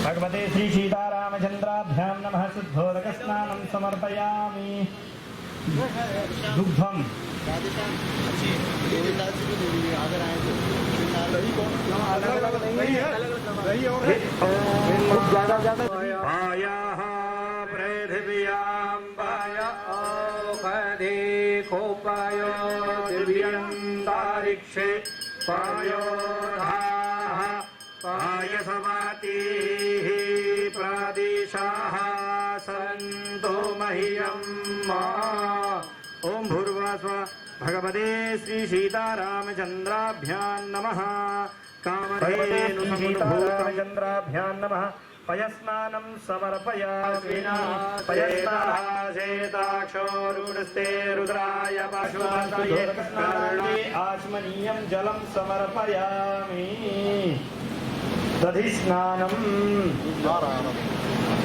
भगवते श्री सीतारामचंद्राभ्यां नमः। शुद्धोदकस्नानं समर्पयामि। दुग्धम पृथिव्यां खोपायो दिव्यंतरिक्षे पायोधाः पायसमातिः प्रादिशाः सन्तु मह्यम्। ओम भूर्भुवः भगवते श्री सीतारामचंद्राभ्यां नमः। कामधेनुसमनुभूतचंद्राभ्यां नमः। पयस्नानं समर्पयामि। पयस्नाशेताक्षोरुणस्ते रुद्राय पाशुपतये आचमनीयं जलं समर्पयामि। दधिस्नानं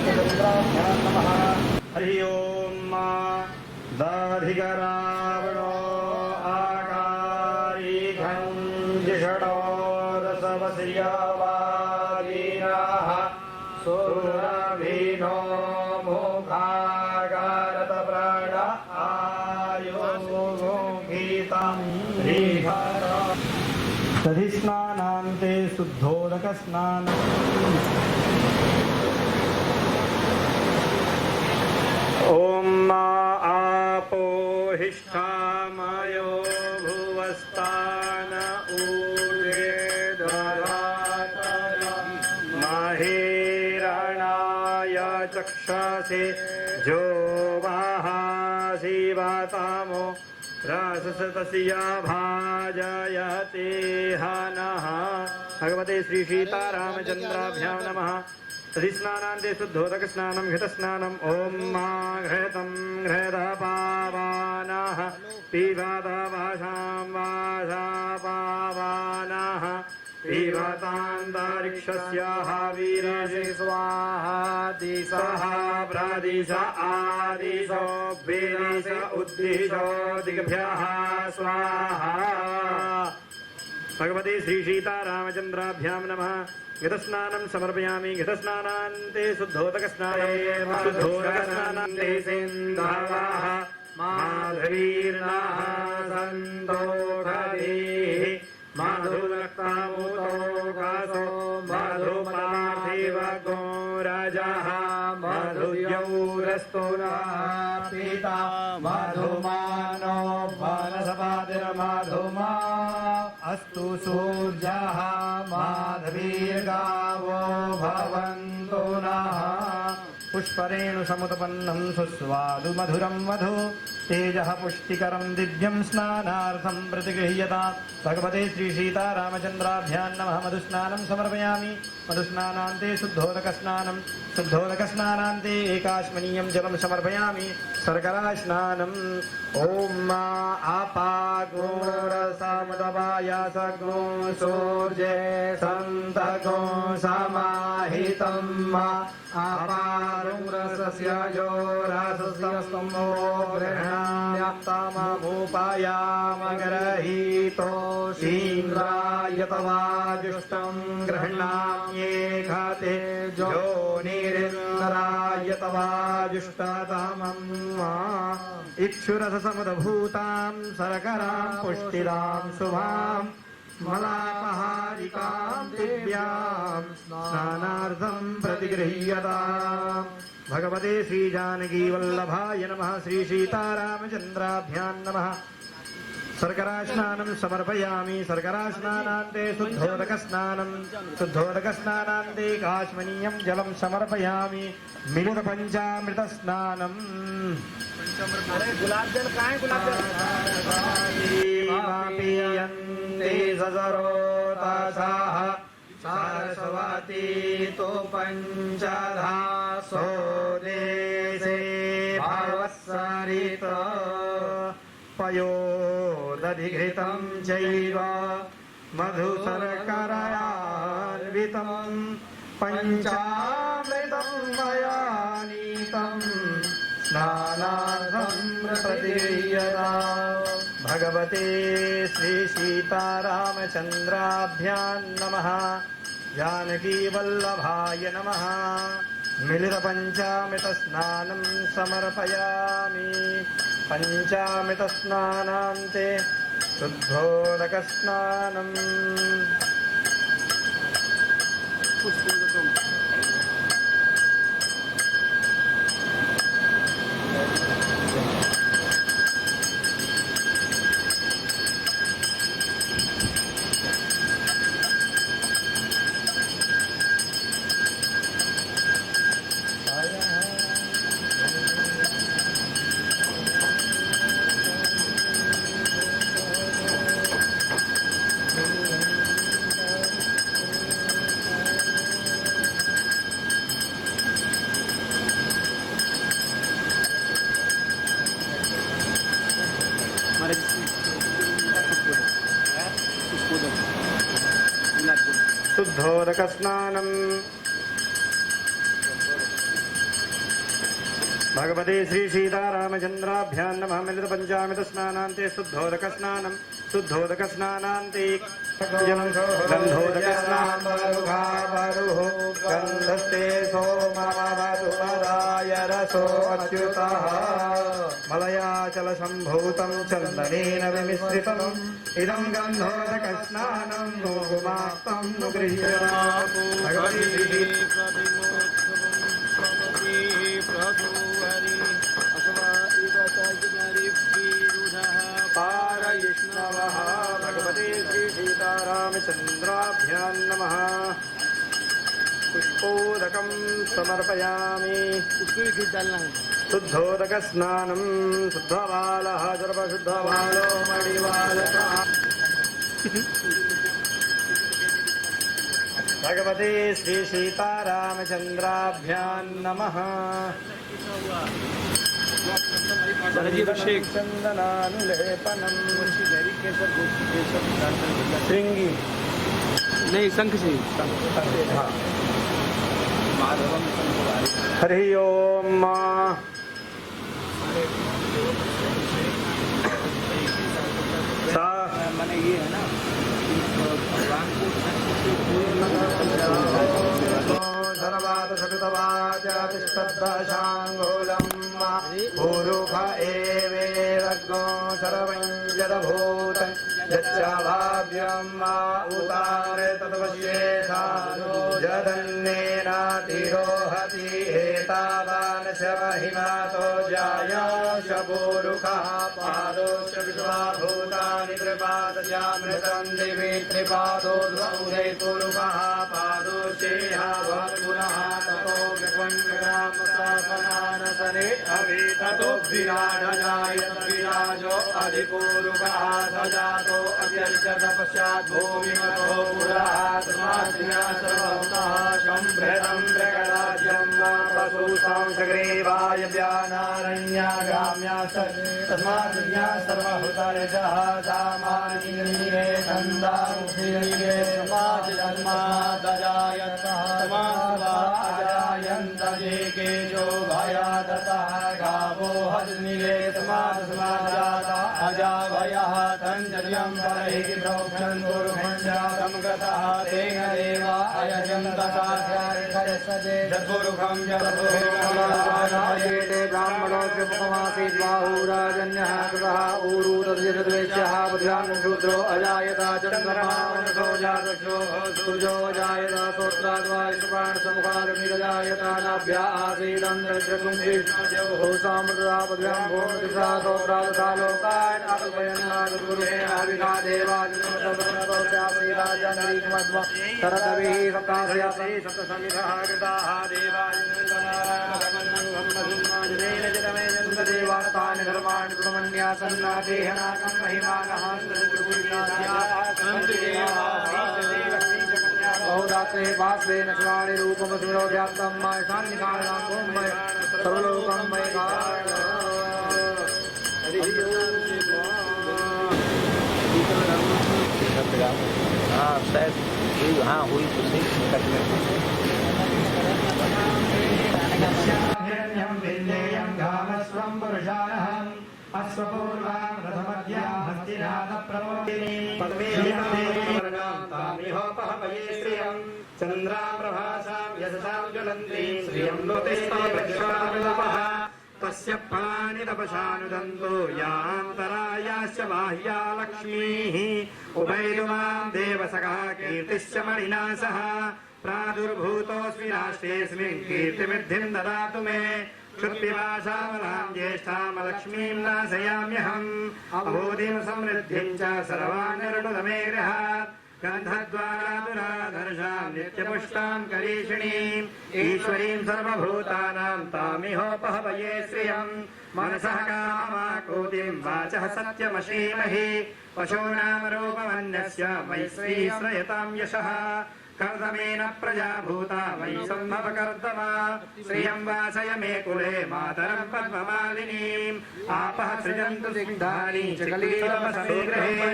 चंद्राभ्यां नमः। हरि ओम। दाधिकरावणो आकारिघं जिषडो रसवस्यवादीनाः सुरभिनो मुखागारत प्राण आयुगीतं ह्रीहर। दधिस्नानान्ते शुद्धोदकस्नानम्। ओम आपोहिष्ठामयो भुवस्तान ऊर्ध्वरातरं महीरणाय चक्षसे जो वाहासीवातामो राससतस्य भाजयते हनः। भगवते श्री सीतारामचंद्राभ्यां नमः। दधिस्नानान्ते शुद्धोदकस्नानं घृतस्नानम्। ओम घृतं घृतपावानाः पिबतवासां वासापावानाः पिबतान्तरिक्षस्याः वीरजे स्वाहा। दिशः प्रदिश आदिशो विदिश उद्दिशो दिग्भ्यः स्वाहा। भगवते श्री सीतारामचंद्राभ्यां नमः। घृतस्नानं समर्पयामि। घृतस्नानान्ते शुद्धोदकस्नाने शुद्धोदकस्नानान्ते सिन्धवः माधवीर्णाः सन्तोषधीः मधुरक्तामुतोकासो मधुपार्थिव गोरजः मधुयौरस्तुनः पिता मधुमानो वनस्पतिर्मधुमा अस्तु सूर्यः माधवीर्गावो भवन्तु नः। पुष्परेणुसमुत्पन्नं सुस्वादु मधुरं मधु तेजः पुष्टिकरं दिव्यं स्नानार्थं प्रतिगृह्यताम्। भगवते श्री सीतारामचंद्राभ्यां नमः। मधुस्नानं समर्पयामि। मधुस्नानान्ते शुद्धोदकस्नानं शुद्धोदकस्नानान्ते एकाश्मनीयं जलं समर्पयामि। शर्करास्नानम्। ओम आपागोरसमुदवायासगो सूर्ये सन्तगो समाहितं अपारुरसस्य जो रसस्तमो गृह्णाम्यप्तममुपयामग्रहीतो शीन्द्रायतवाजुष्टं गृह्णाम्येघते जो निरिन्द्रायतवाजुष्टतमम्। इक्षुरससमुद्भूतां शर्करां पुष्टिदां शुभां मलापहारिकां दिव्यां स्नानार्थं प्रतिगृह्यताम्। भगवते श्री जानकी वल्लभाय नमः। श्री सीतारामचंद्राभ्यां नमः। शर्करास्नानं समर्पयामि। शर्करास्नानान्ते शुद्धोदकस्नानं शुद्धोदकस्नानान्ते काश्मनीयं जलं समर्पयामि। मिलितपञ्चामृतस्नानम्। गुलाब जल कहाँ है? गुलाब जल सजरोतासाः सारस्वती तो पंचधा सोदेशे भवत्सरित पयोदधिघृतं चैव मधुशर्करयान्वितं पंचामृतं मया नीतं स्नानार्थं प्रतिगृह्यताम्। भगवते श्री सीतारामचंद्राभ्यां नमः। जानकी वल्लभाय नमः। मिलितपञ्चामृतस्नानं समर्पयामि। पञ्चामृतस्नानान्ते शुद्धोदकस्नानम्। शुद्धोदकस्नानम्। भगवते श्री सीतारामचन्द्राभ्यां नमः। मिलितपञ्चामृतस्नानान्ते शुद्धोदकस्नानम्। शुद्धोदकस्नानान्ते गन्धोदकस्नानम्। गन्धस्ते सोममवतु मदाय रसो अच्युतः। मलयाचलसम्भूतं चन्दनेन विमिश्रितम् इदं गन्धोदकस्नानं गुमास्तं नु गृह्णातु। भगवते श्री सीतारामचन्द्राभ्यां नमः। पुष्पोदकं समर्पयामि। शुद्धोदकस्नानं शुद्धबालः सर्वशुद्धबालो मणिबालकः। भगवते श्री सीतारामचन्द्राभ्यां नमः। चंदनानुलेपनम। श्रृंगी नहीं, शंख से। हरि ओम। मैंने ये है ना भगवान को सर्वात सकृतवाचातिष्ठद्दशाङ्गुलम् पुरुष एवेरग्नो सर्वं जडभूतं यच्च भाव्यं मा उतारे तद्वश्येषा जदन्नेनातिरोहति एतावान् च महिमातो जायाश पुरुषः पादोश्च विश्वाभूतानि त्रिपादशामृतं दिवि त्रिपादो द्वौरे पुरुषः पादोश्चेह भवत्पुनः ततो विपङ्गरामसासनानसने अभिततो विराजजायत विराजो अधिपूरुषः सजातो अभ्यर्चत पश्चात् भूमिमतो पुरः तस्माद्या सर्वभूतः सम्भृतं मृगराज्यं पशुसां सग्रीवाय व्यानारण्यागाम्या तस्माद्या सर्वभूतरजः सामान्ये छन्दामुखिरे समाजन्मादजायत समाजयन्त ये केशो भयादतः गावो हजनिरे समाजाता अजाभयः तञ्जर्यं परैः प्रोक्षन् गुरुभञ्जातं गतः तेन देवा अयजन्तसाध्यायसजे जद्गुरुखं जगद्गुरुमलायते ब्राह्मणोऽप्युपमासीत् बाहुराजन्यः कृतः ऊरु तद्यद्वेश्यः बुद्ध्यान् शूद्रो अजायता चन्द्रमा मनसो जातश्रो सूर्यो जायता सोत्राद्वायुष्पाणसमुखारमिरजायता नाभ्या आसीदन्द्रजगुंशेषो सामृता पद्भ्यां भूमतिसा सोत्रादथा लोकान् अकल्पयन्नागुरुहे आविगा देवाजिनोत्यासीराजनरीकमध्व सरदभिः सप्तासयासि सप्तसमिधः कृताः देवाजिनेन जतमे जन्तदेवास्तानि धर्माणि कुर्मण्यासन्नादेहनाकं महिमानः बहुदात्रे वास्वेन शिवाणि रूपमस्मिनो व्याप्तं शान्तिकारणं भूमय सर्वलोकं मयि हाँ शायद हाँ हुई तो सही हिरण्यं विन्देयं घामस्वं पुरुषाणहम् अश्वपूर्वां रथमध्यां हस्तिनाथप्रमोदिनी पद्मेयं देवीं तामिहोपहपये श्रियम् चन्द्राप्रभासां यशसां ज्वलन्तीं श्रियं लोतिष्ठोपः तस्य पानि तपसानुदन्तो यान्तरायाश्च बाह्या लक्ष्मीः उभयदुमां देवसखः कीर्तिश्च मणिना सह प्रादुर्भूतोऽस्मि राष्ट्रेऽस्मिन् कीर्तिमिद्धिं ददातु मे क्षुत्पिपासामलां ज्येष्ठामलक्ष्मीं नाशयाम्यहम् अभूतिं समृद्धिं च सर्वाण्यरुणुत मे गृहात् गन्धद्वारादुराधर्षां नित्यपुष्टां करीषिणीम् ईश्वरीं सर्वभूतानां तामिहोपहवये श्रियम् मनसः काममाकूतिं वाचः सत्यमशीमहि पशूनां रूपमन्यस्य मयि श्रीश्रयतां यशः कर्दमेन प्रजा भूता मयि सम्भवकर्दमा श्रियं वासय मे कुले मातरं पद्ममालिनीम् आपः सृजन्तु सिद्धानि च कलीलमसमेग्रहे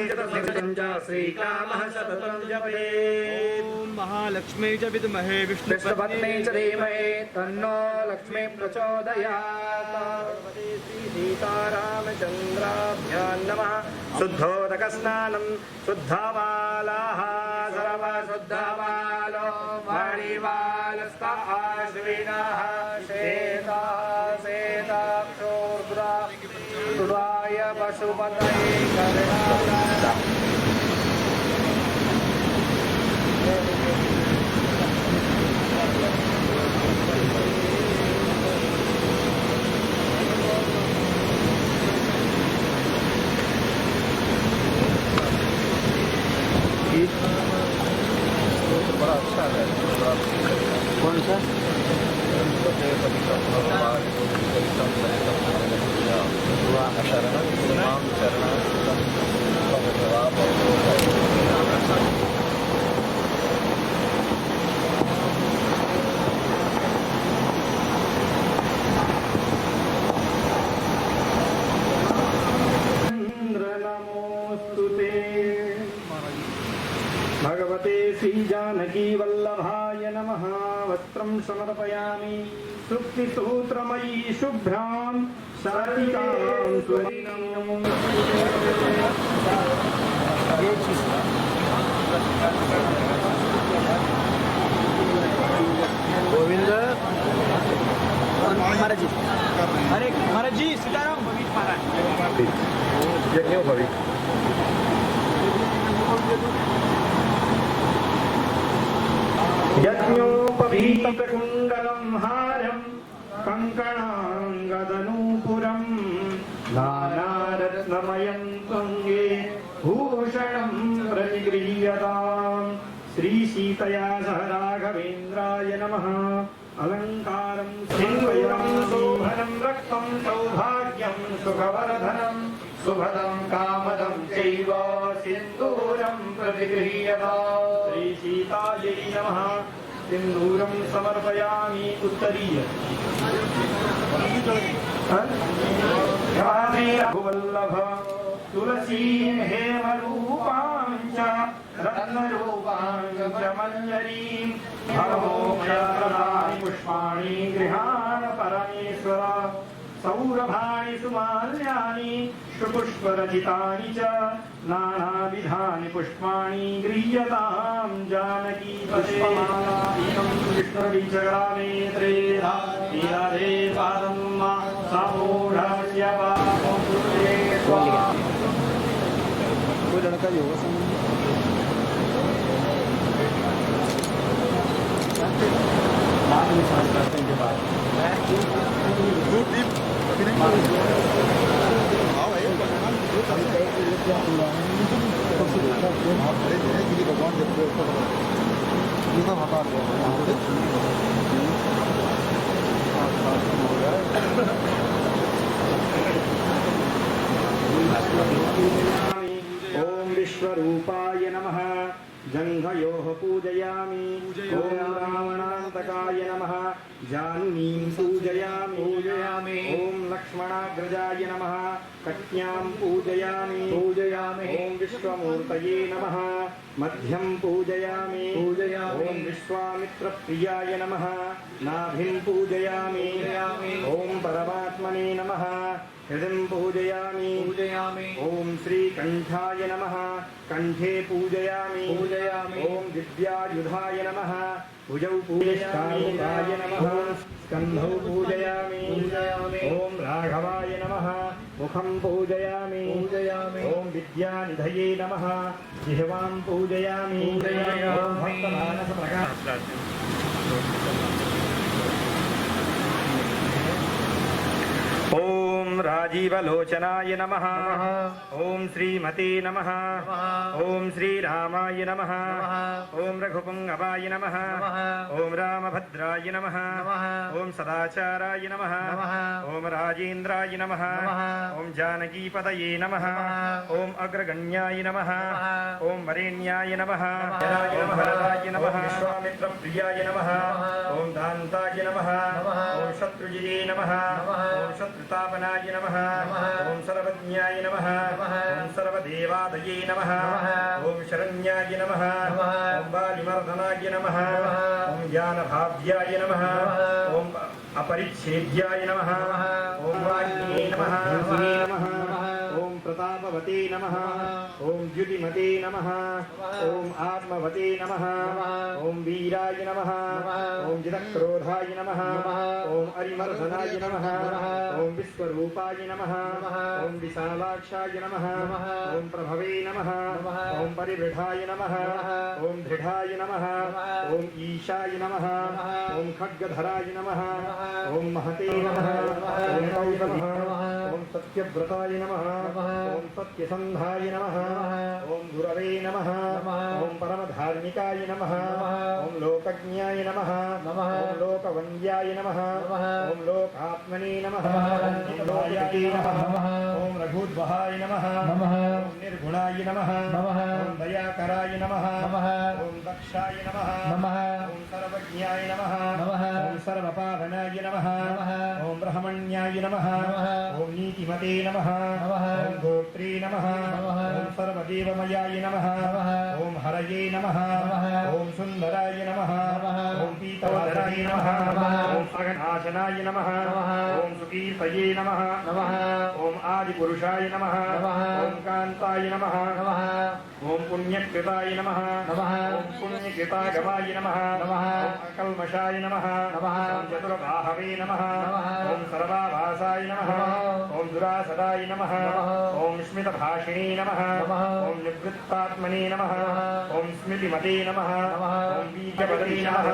श्रीकामः सततं जपेत् महालक्ष्मी च विद्महे विष्णुपत्नी च धीमहि तन्नो लक्ष्मी प्रचोदयात् श्री सीतारामचन्द्राभ्यां नमः शुद्धोदकस्नानं शुद्धबालाः सर्वशुद्धबालो मणिबालस्ता आश्विनः श्वेताक्षोर्द्राय पशुपतये कर्णाय बड़ा अच्छा है। कौन सा भगवते श्री जानकी वल्लभाय नमः वस्त्रं समर्पयामि सुक्तिसूत्रमयी शुभ्रां शाटिकां स्वरीणं गोविंद महाराज जी, अरे महाराज जी सीताराम महाराज ये क्यों भवी यज्ञोपवीतकुण्डलं हारं कङ्कणाङ्गदनूपुरं नानारत्नमयं तुङ्गे भूषणं प्रतिगृह्यताम् श्रीसीतया सह राघवेन्द्राय नमः अलङ्कारं समर्पयामि शोभनं रक्तं सौभाग्यं सुखवर्धनं सुभदं कामदं चैव सिन्दूरं प्रतिगृह्यताम् श्रीसीतायै नमः सिन्दूरं समर्पयामि उत्तरीय रघुवल्लभ तुलसीं हेमरूपां च रत्नरूपां च मञ्जरीं भवमोक्षप्रदानि पुष्पाणि गृहाण परमेश्वर सौरभाणि सुमाल्यानि सुपुष्परचितानि च नानाविधानि पुष्पाणि गृह्यतां जानकी पुष्पमालादीनं विष्णुविचक्रामेत्रे नीलधे पादं समूढस्य पादे कोई लड़का योगा बाद में सांस करते हैं के बाद ओम विश्वरूपाय नमः जंघयोः पूजयामि ओम रावणान्तकाय नमः जानुनीं पूजयामि ओम लक्ष्मणाग्रजाय नमः कन्यां पूजयामि ओम विश्वमूर्तये नमः मध्यं पूजयामि ओम विश्वामित्रप्रियाय नमः नाभिं पूजयामि ओम परमात्मने नमः हृदिं पूजयामि ओम श्रीकण्ठाय नमः कंठे पूजयामि पूजयामि। ओम दिव्यायुधाय नमः भुजौ पूजयामि नमः स्कन्धौ पूजयामि पूजयामि। ओम राघवाय नमः मुखं पूजयामि पूजयामि। ओम विद्यानिधये नमः जिह्वां पूजयामि पूजयामि। ओम भक्तमानसप्रकाश ओम राजीवलोचनाय नमः ओम श्रीमते नमः ओम श्रीरामाय नमः ओम रघुपुंगवाय नमः ओम रामभद्राय नमः ओम सदाचाराय नमः ओम राजेन्द्राय नमः ओम जानकीपतये नमः ओम अग्रगण्याय नमः ओम वरेण्याय नमः ओम भरताय नमः विश्वामित्रप्रियाय नमः ओम दान्ताय नमः ओम शत्रुजिते नमः ओम शत्रुतापनाय नमः ओम सर्वज्ञाय नमः ओम सर्वदेवादये नमः ओम शरण्याय नमः ओम बालिमर्दनाय नमः ओम ज्ञानभाव्याय नमः ओम अपरिच्छेद्याय नमः ओम वाग्ये नमः ओम प्रतापवते नमः ओम द्युतिमते नमः ओम आत्मवते नमः ओम वीराय नमः ओम जितक्रोधाय नमः ओम अरिमर्दनाय नमः ओम विश्वरूपाय नमः ओम विशालाक्षाय नमः ओम प्रभवे नमः ओम परिवृढाय नमः ओम दृढाय नमः ओम ईशाय नमः ओम खड्गधराय नमः ओम महते नमः ओम नमः ओम सत्यव्रताय नमः ओम सत्यसन्धाय नमः ओम गुरवे नमः ओम परमधार्मिकाय नमः ओम लोकज्ञाय नमः ओम लोकवन्द्याय नमः ओम लोकात्मने नमः ओम लोकाय नमः ओम रघुद्वहाय नमः ओम निर्गुणाय नमः ओम दयाकराय नमः ओम दक्षाय नमः ओम सर्वज्ञाय नमः ओम सर्वपावनाय नमः ओम ब्रह्मण्याय नमः ओम नीतिमते नमः ओम गोत्रे नमः ओम सर्वदेवमयाय नमः ओम हरये नमः ओम सुन्दराय नमः ओम पीतवदनाय नमः ओम सगनाशनाय नमः ओम सुकीर्तये नमः ओम आदिपुरुषाय नमः ओम कान्ताय नमः ओम पुण्यकृताय नमः ओम पुण्यकृतागमाय नमः ओम अकल्मषाय नमः ओम चतुर्बाहवे नमः ओम सर्वाभासाय नमः ओम दुरासदाय नमः ओम स्मितभाषिणे नमः ओम निवृत्तात्मने नमः ओम स्मृतिमते नमः ओम बीजपते नमः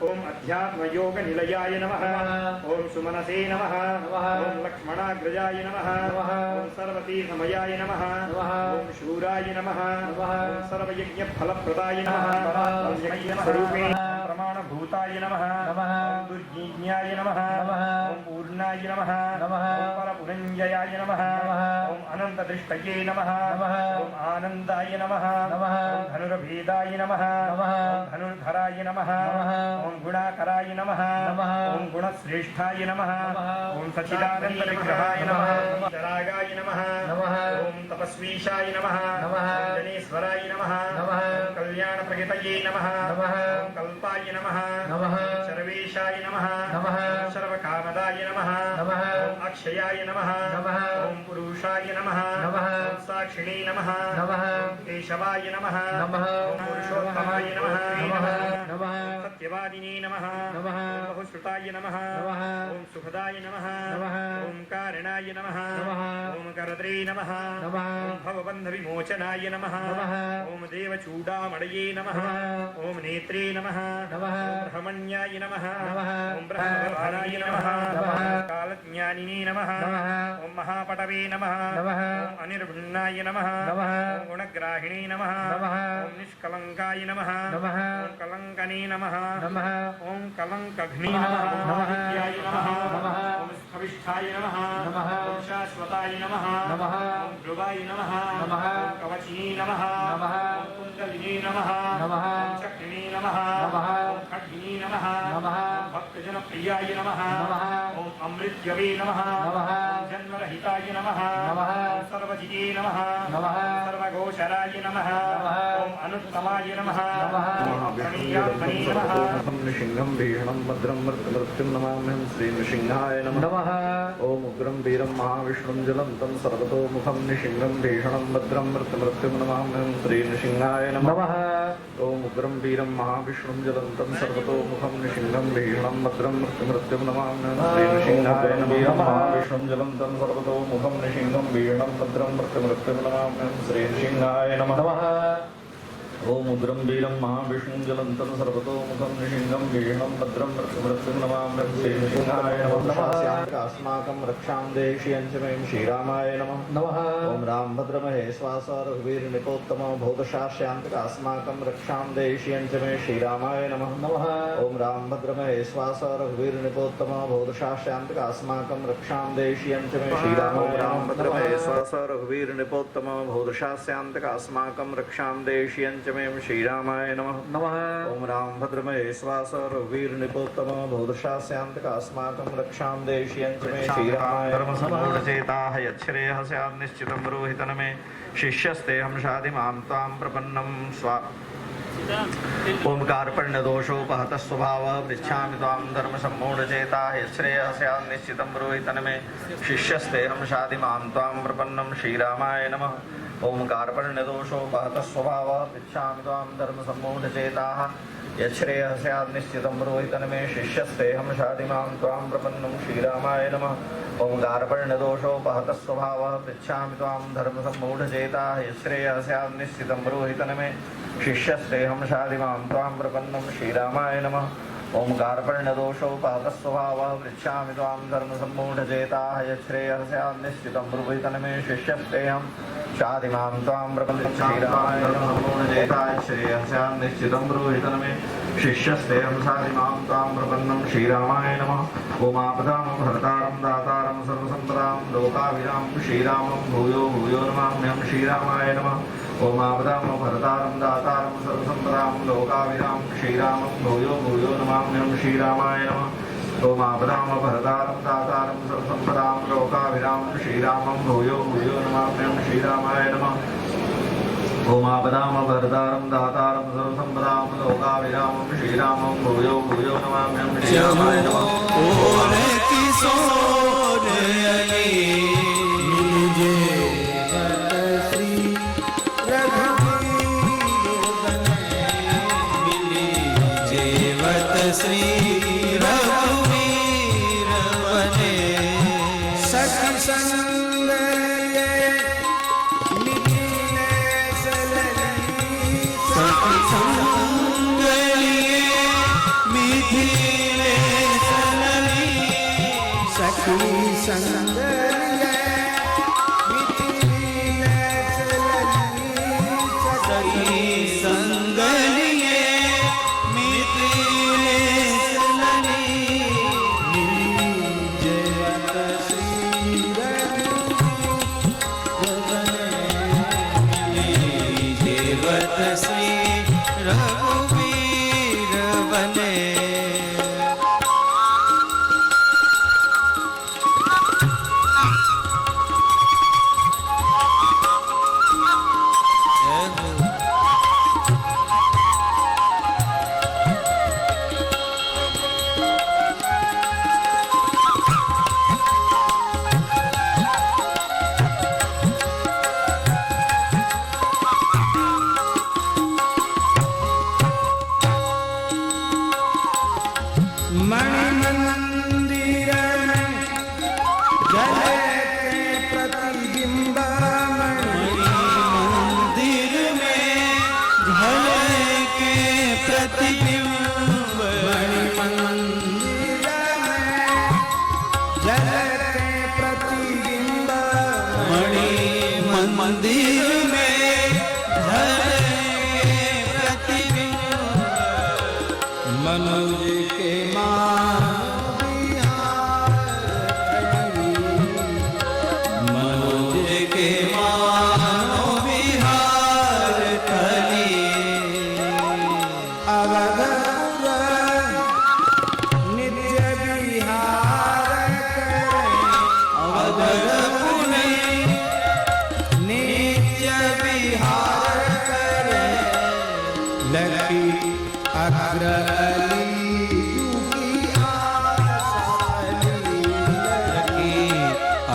ओम अध्यात्मयोगनिलयाय नमः ओम सुमनसे नमः ओम लक्ष्मणाग्रजाय नमः ओम सर्वतीर्थमयाय नमः ओम शूराय नमः ओम सर्वयज्ञफलप्रदाय नमः ओम यज्ञस्वरूपे प्रमाणभूताय नमः ओम दुर्जीज्ञाय नमः ओम पूर्णाय नमः ओम परपुरञ्जयाय नमः ओम अनन्तदृष्टये नमः ओम आनन्दाय नमः ओम धनुर्भेदाय नमः ओम धनुर्धराय नमः ओम गुणाकराय नमः ओम गुणश्रेष्ठाय नमः ओम सच्चिदानन्दविग्रहाय नमः जरागाय नमः ओम तपस्वीशाय नमः ओम जनेश्वराय नमः ओम कल्याणप्रगतये नमः ओम कल्पाय नमः ओम सर्वेशाय नमः ओम सर्वकामदाय नमः ओम अक्षयाय नमः ओम पुरुषाय नमः ओम साक्षिणे नमः ओम केशवाय नमः ओम पुरुषोत्तमाय नमः सत्यवादिने नमः ओम बहुश्रुताय नमः ओम सुखदाय नमः ओम कारणाय नमः ओम करद्रे नमः ओम भवबन्धविमोचनाय नमः ओम देवचूडामणये नमः ओम नेत्रे नमः ओम ब्रह्मण्याय नमः ओम ब्रह्मवर्धनाय नमः कालज्ञानिने नमः ओम महापटवे नमः ओम अनिर्गुणाय नमः ओम गुणग्राहिणे नमः ओम निष्कलङ्काय नमः ओम कलङ्कने नमः ओम कलङ्कघ्ने नमः विद्याय नमः ओम स्थविष्ठाय नमः ओम शाश्वताय नमः ओम ध्रुवाय नमः ओम कवचिने नमः ओम कुण्डलिने नमः ओम चक्रिणे नमः ओम खड्गिने नमः ओम भक्तजन प्रियाय नमः ओम अमृत्यवे नमः जन्मरहिताय नमः सर्वजिते नमः सर्वगोचराय नमः ओम अनुत्तमाय नमः अप्रणीयात्मने नमः नृसिंहं भीषणं भद्रं मृत्युं नमाम्यहं श्रीनृसिंहाय नमः ओम उग्रं वीरं महाविष्णुं ज्वलन्तं सर्वतोमुखं नृसिंहं भीषणं भद्रं मृत्युं नमाम्यहं श्रीनृसिंहाय नमः ओम उग्रं वीरं महाविष्णुं ज्वलन्तं सर्वतोमुखं नृसिंहं भीषणं भद्रं मृत्युं नमाम्यहं श्रीनृसिंहाय नमः महाविष्णुं ज्वलन्तं सर्वतोमुखं नृसिंहं भीषणं भद्रं मृत्युं नमाम्यहं श्रीनृसिंहाय नमः ओम उग्रं वीरं महाविष्णुं ज्वलन्तं सर्वतोमुखं नृसिंहं भीषणं भद्रं मृत्युं नमाम्यहं श्रीनृसिंहाय नमः अस्माकं रक्षां देशयं च मे श्रीरामाय नमः ओम राम भद्रमहेश्वास रघुवीर निपोत्तम भूतशास्यांतक अस्माकं रक्षां देशयं च मे श्रीरामाय नमः ओम राम भद्रमहेश्वास रघुवीर निपोत्तम भूतशास्यांतक अस्माकं रक्षां देशयं च मे श्रीरामाय राम भद्रमहेश्वास रघुवीर निपोत्तम भूतशास्यांतक अस्माकं रक्षां देशयं मे श्रीरामाय नमः ओम राम भद्रमहेश्वास रघुवीर निपोत्तम भूतशास्यांतक अस्माकं रक्षां देशयं च मे श्रीरामाय धर्मसम्मूढचेताः यच्छ्रेयः स्यात् निश्चितं ब्रूहितन मे शिष्यस्तेऽहं शाधि मां त्वां प्रपन्नं स्वा ओंकारपर्णदोषोपहतः स्वभावः पृच्छामि त्वां धर्मसम्मूढचेताः यच्छ्रेयः स्यात् निश्चितं ब्रूहितन मे शिष्यस्तेऽहं शाधि मां त्वां प्रपन्नं श्रीरामाय नमः ओंकारपर्णदोषोपहतः स्वभावः पृच्छामि त्वां धर्मसम्मूढचेताः यच्छ्रेयः स्यात् निश्चितं ब्रूहितन मे शिष्यस्तेऽहं शाधि मां त्वां प्रपन्नं श्रीरामाय नमः ओंकारपर्णदोषोपहतः स्वभावः पृच्छामि त्वां धर्मसम्मूढचेताः यच्छ्रेयः स्यात् निश्चितं ब्रूहितन मे शिष्यस्तेऽहं शाधि मां त्वां प्रपन्नं श्रीरामाय नमः ओंकारपर्णदोषोपहतः स्वभावः पृच्छामि त्वां धर्मसम्मूढचेताः यच्छ्रेयः स्यात् निश्चितं ब्रूहितन मे शिष्यस्तेऽहं शाधि मां त्वां प्रपन्नं श्रीरामाय धर्मसम्मूढचेताः यच्छ्रेयः स्यात् निश्चितं ब्रूहितन मे शिष्यस्तेऽहं शाधि मां त्वां प्रपन्नं श्रीरामाय नमः ओमापदां भरतारं दातारं सर्वसम्पदां लोकाभिरां श्रीरामं भूयो भूयो नमाम्यहं श्रीरामाय नमः ओमापदां भरतारं दातारं सर्वसम्पदां लोकाभिरां श्रीरामं भूयो भूयो नमाम्यहं श्रीरामाय नमः ओमापदां भरतारं दातारं सर्वसम्पदां लोकाभिरां श्रीरामं भूयो भूयो नमाम्यहं श्रीरामाय नमः ओमापदां भरतारं दातारं सर्वसम्पदां लोकाभिरामं श्रीरामं भूयो भूयो नमाम्यहं श्रीरामाय नमः श्री रघुवीर बने सखी संग सखी संग मिथिले सलली सखी संग सखी संग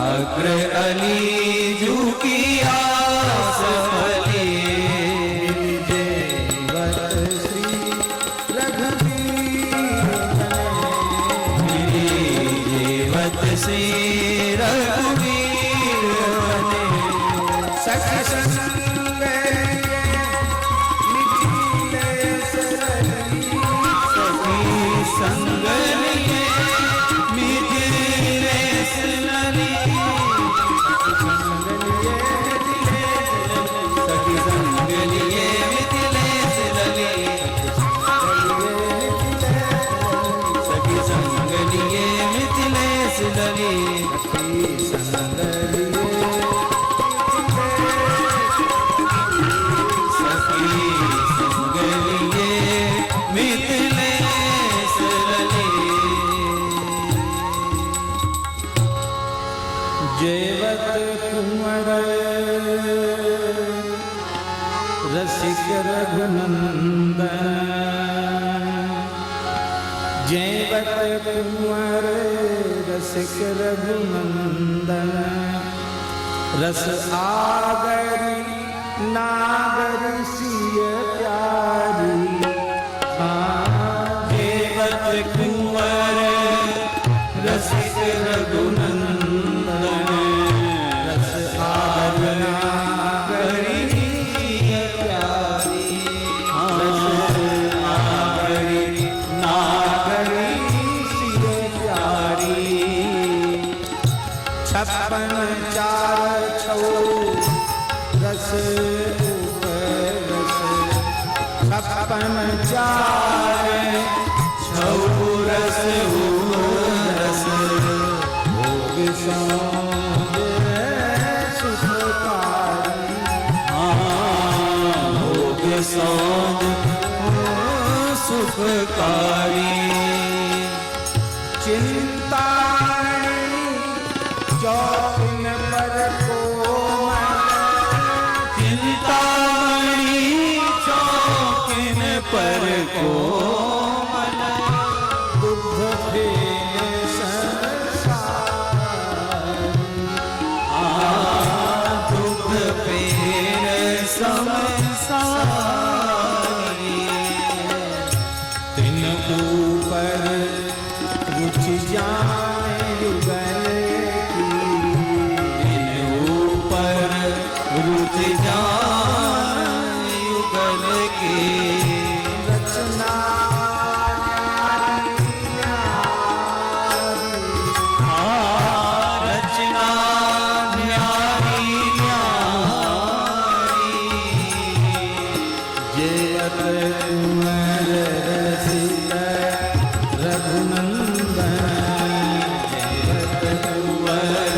अग्र अली जू की आस फली जीवत श्री रघुवीर सखी संग लिए मिथिले सलली सखी संग लिए मिथिले सलली सखी संग लिए मिथिले सलली सखी संग लिए मिथिले जयवत कुंवर रसिक रघुनंदन जयवत कुंवर रसिक रघुनंदन रस आगरी नागर सिय प्यारी जयवत कुंवर रसिक रघुनंदन रस आगना करी प्यारी रस आगरी नागरी सिय प्यारी छप्पन चार छौ रस रस छप्पन चार छौ रस रस भोग सौंद सुखकारी भोग सौंद सुखकारी चिंतामणि चौकिन पर कोमल चिंतामणि चौकिन पर कोमल दुग्ध फेन दुग्ध फेन संसारी तिन ऊपर रुचि जाने युगल की तिन ऊपर रुचि जाने युगल की रचना रचना न्यारी न्यारी जयत कुंवर रसिक रघुनंदन जयत कुंवर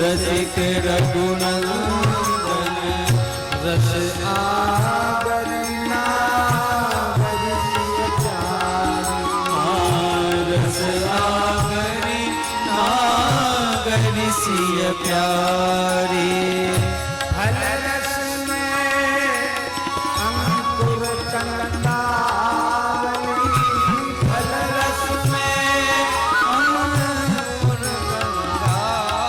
रसिक रघुनंदन रस आगरी नागरी सिय प्यारी रस आगरी नागरी सिय प्यारी फल रस में अंकुर कंदावली फल रस में अंकुर कंदावली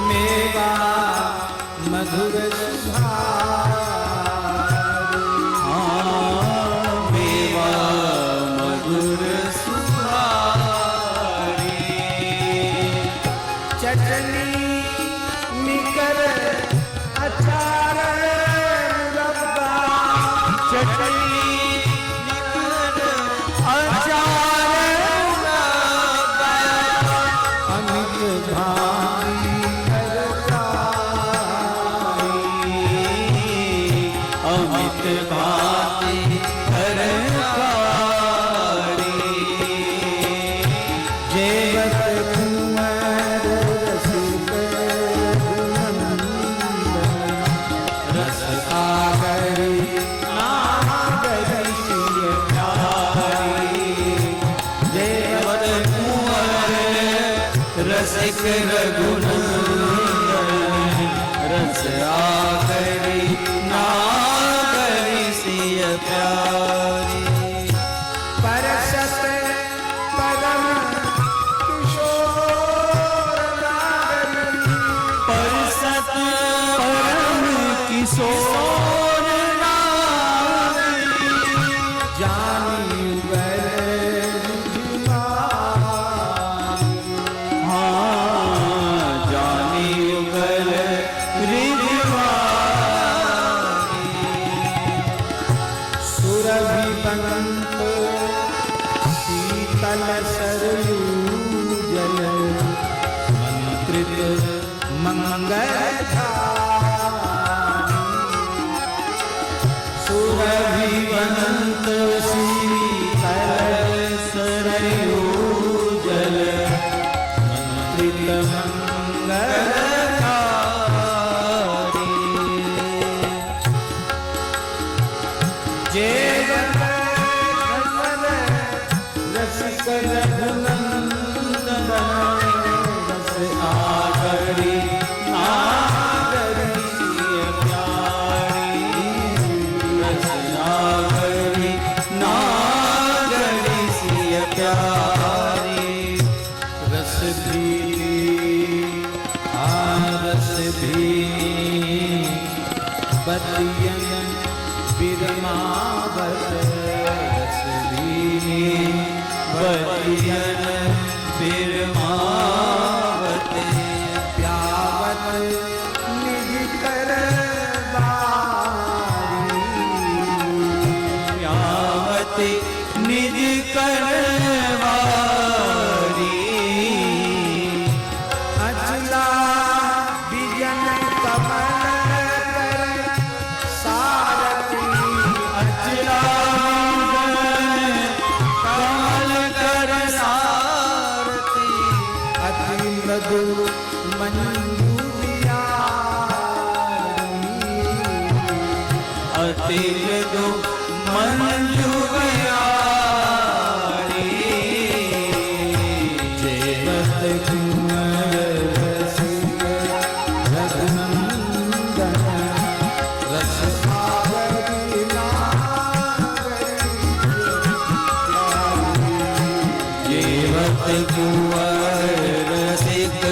मेवा मधुर सुधारी मेवा मधुर सुधारी चटनी निकर अचार मुरब्बा चटनी निकर अचार मुरब्बा अमित भाई अमित भाति हरकारी जयवत कुंवर रसिक रघुनंदन रस आगरी नागरी सिय प्यारी जयवत कुंवर रसिक रघुनंदन रस आगरी नागरी सिय प्यारी कमल सरयू जल मंत्रित मंगल सुरभिवंत शीतल सरयू जल मंत्रित मंगलकारी जय रसिक रघुनंदन रस आगरी नागरी सिय प्यारी रस आगरी नागरी सिय प्यारी रस भी रस भी बतियन बिरमावत रस भी बतियन बिरमावत प्यावत निज कर बारी प्यावत निज कर बारी अचला बिजन कमल कर सारथी अचला कमल कर सारथी अति मृदु अति मृदु मंजू जेवत कुंवर रसिक रघुनंदन रस आगरी जेवत कुंवर रसिक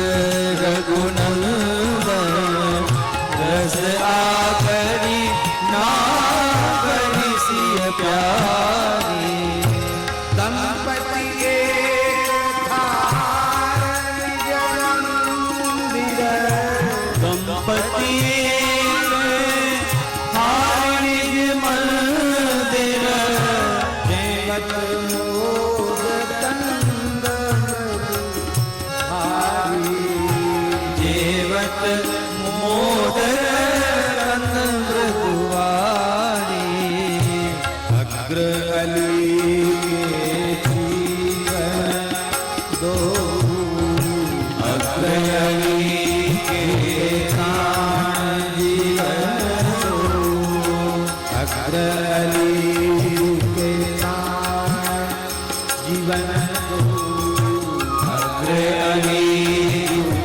रघुनंदन रस आगरी नागरी सिय प्यारी दंपति दंपति हारिज मंदिर देवत मोद कंद हारी देवत मोद कंद मृदुवारी अग्र अली के जीवन दो अग्र अली के प्राण जीवन दो अग्र अली के प्राण जीवन दो अग्र अली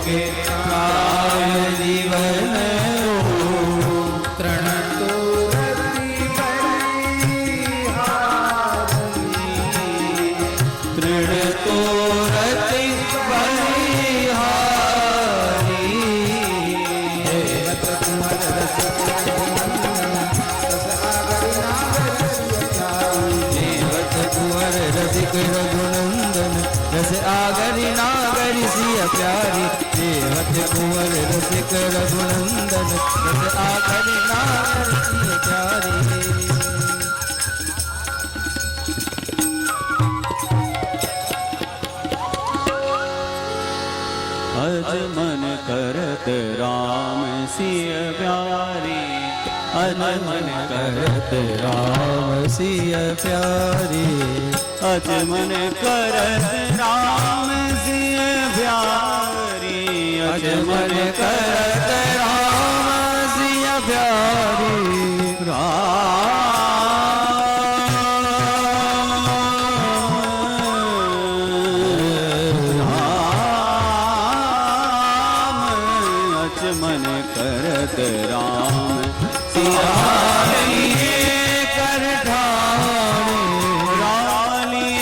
के प्राण जीवन दो तृण तो तृण तो रति बलिहारी देवत कुंवर रसिक रघुनंदन रस आगरी नागरी सिय प्यारी देवत कुंवर रसिक रघुनंदन रस आगरी नागरी सिय प्यारी अज मन करत राम सिय प्यारी अज मन करत राम सिय प्यारी अज मन करत राम सिय प्यारी अज मन करत राम सिय प्यारी मन करत राम सिया कर ढारे राली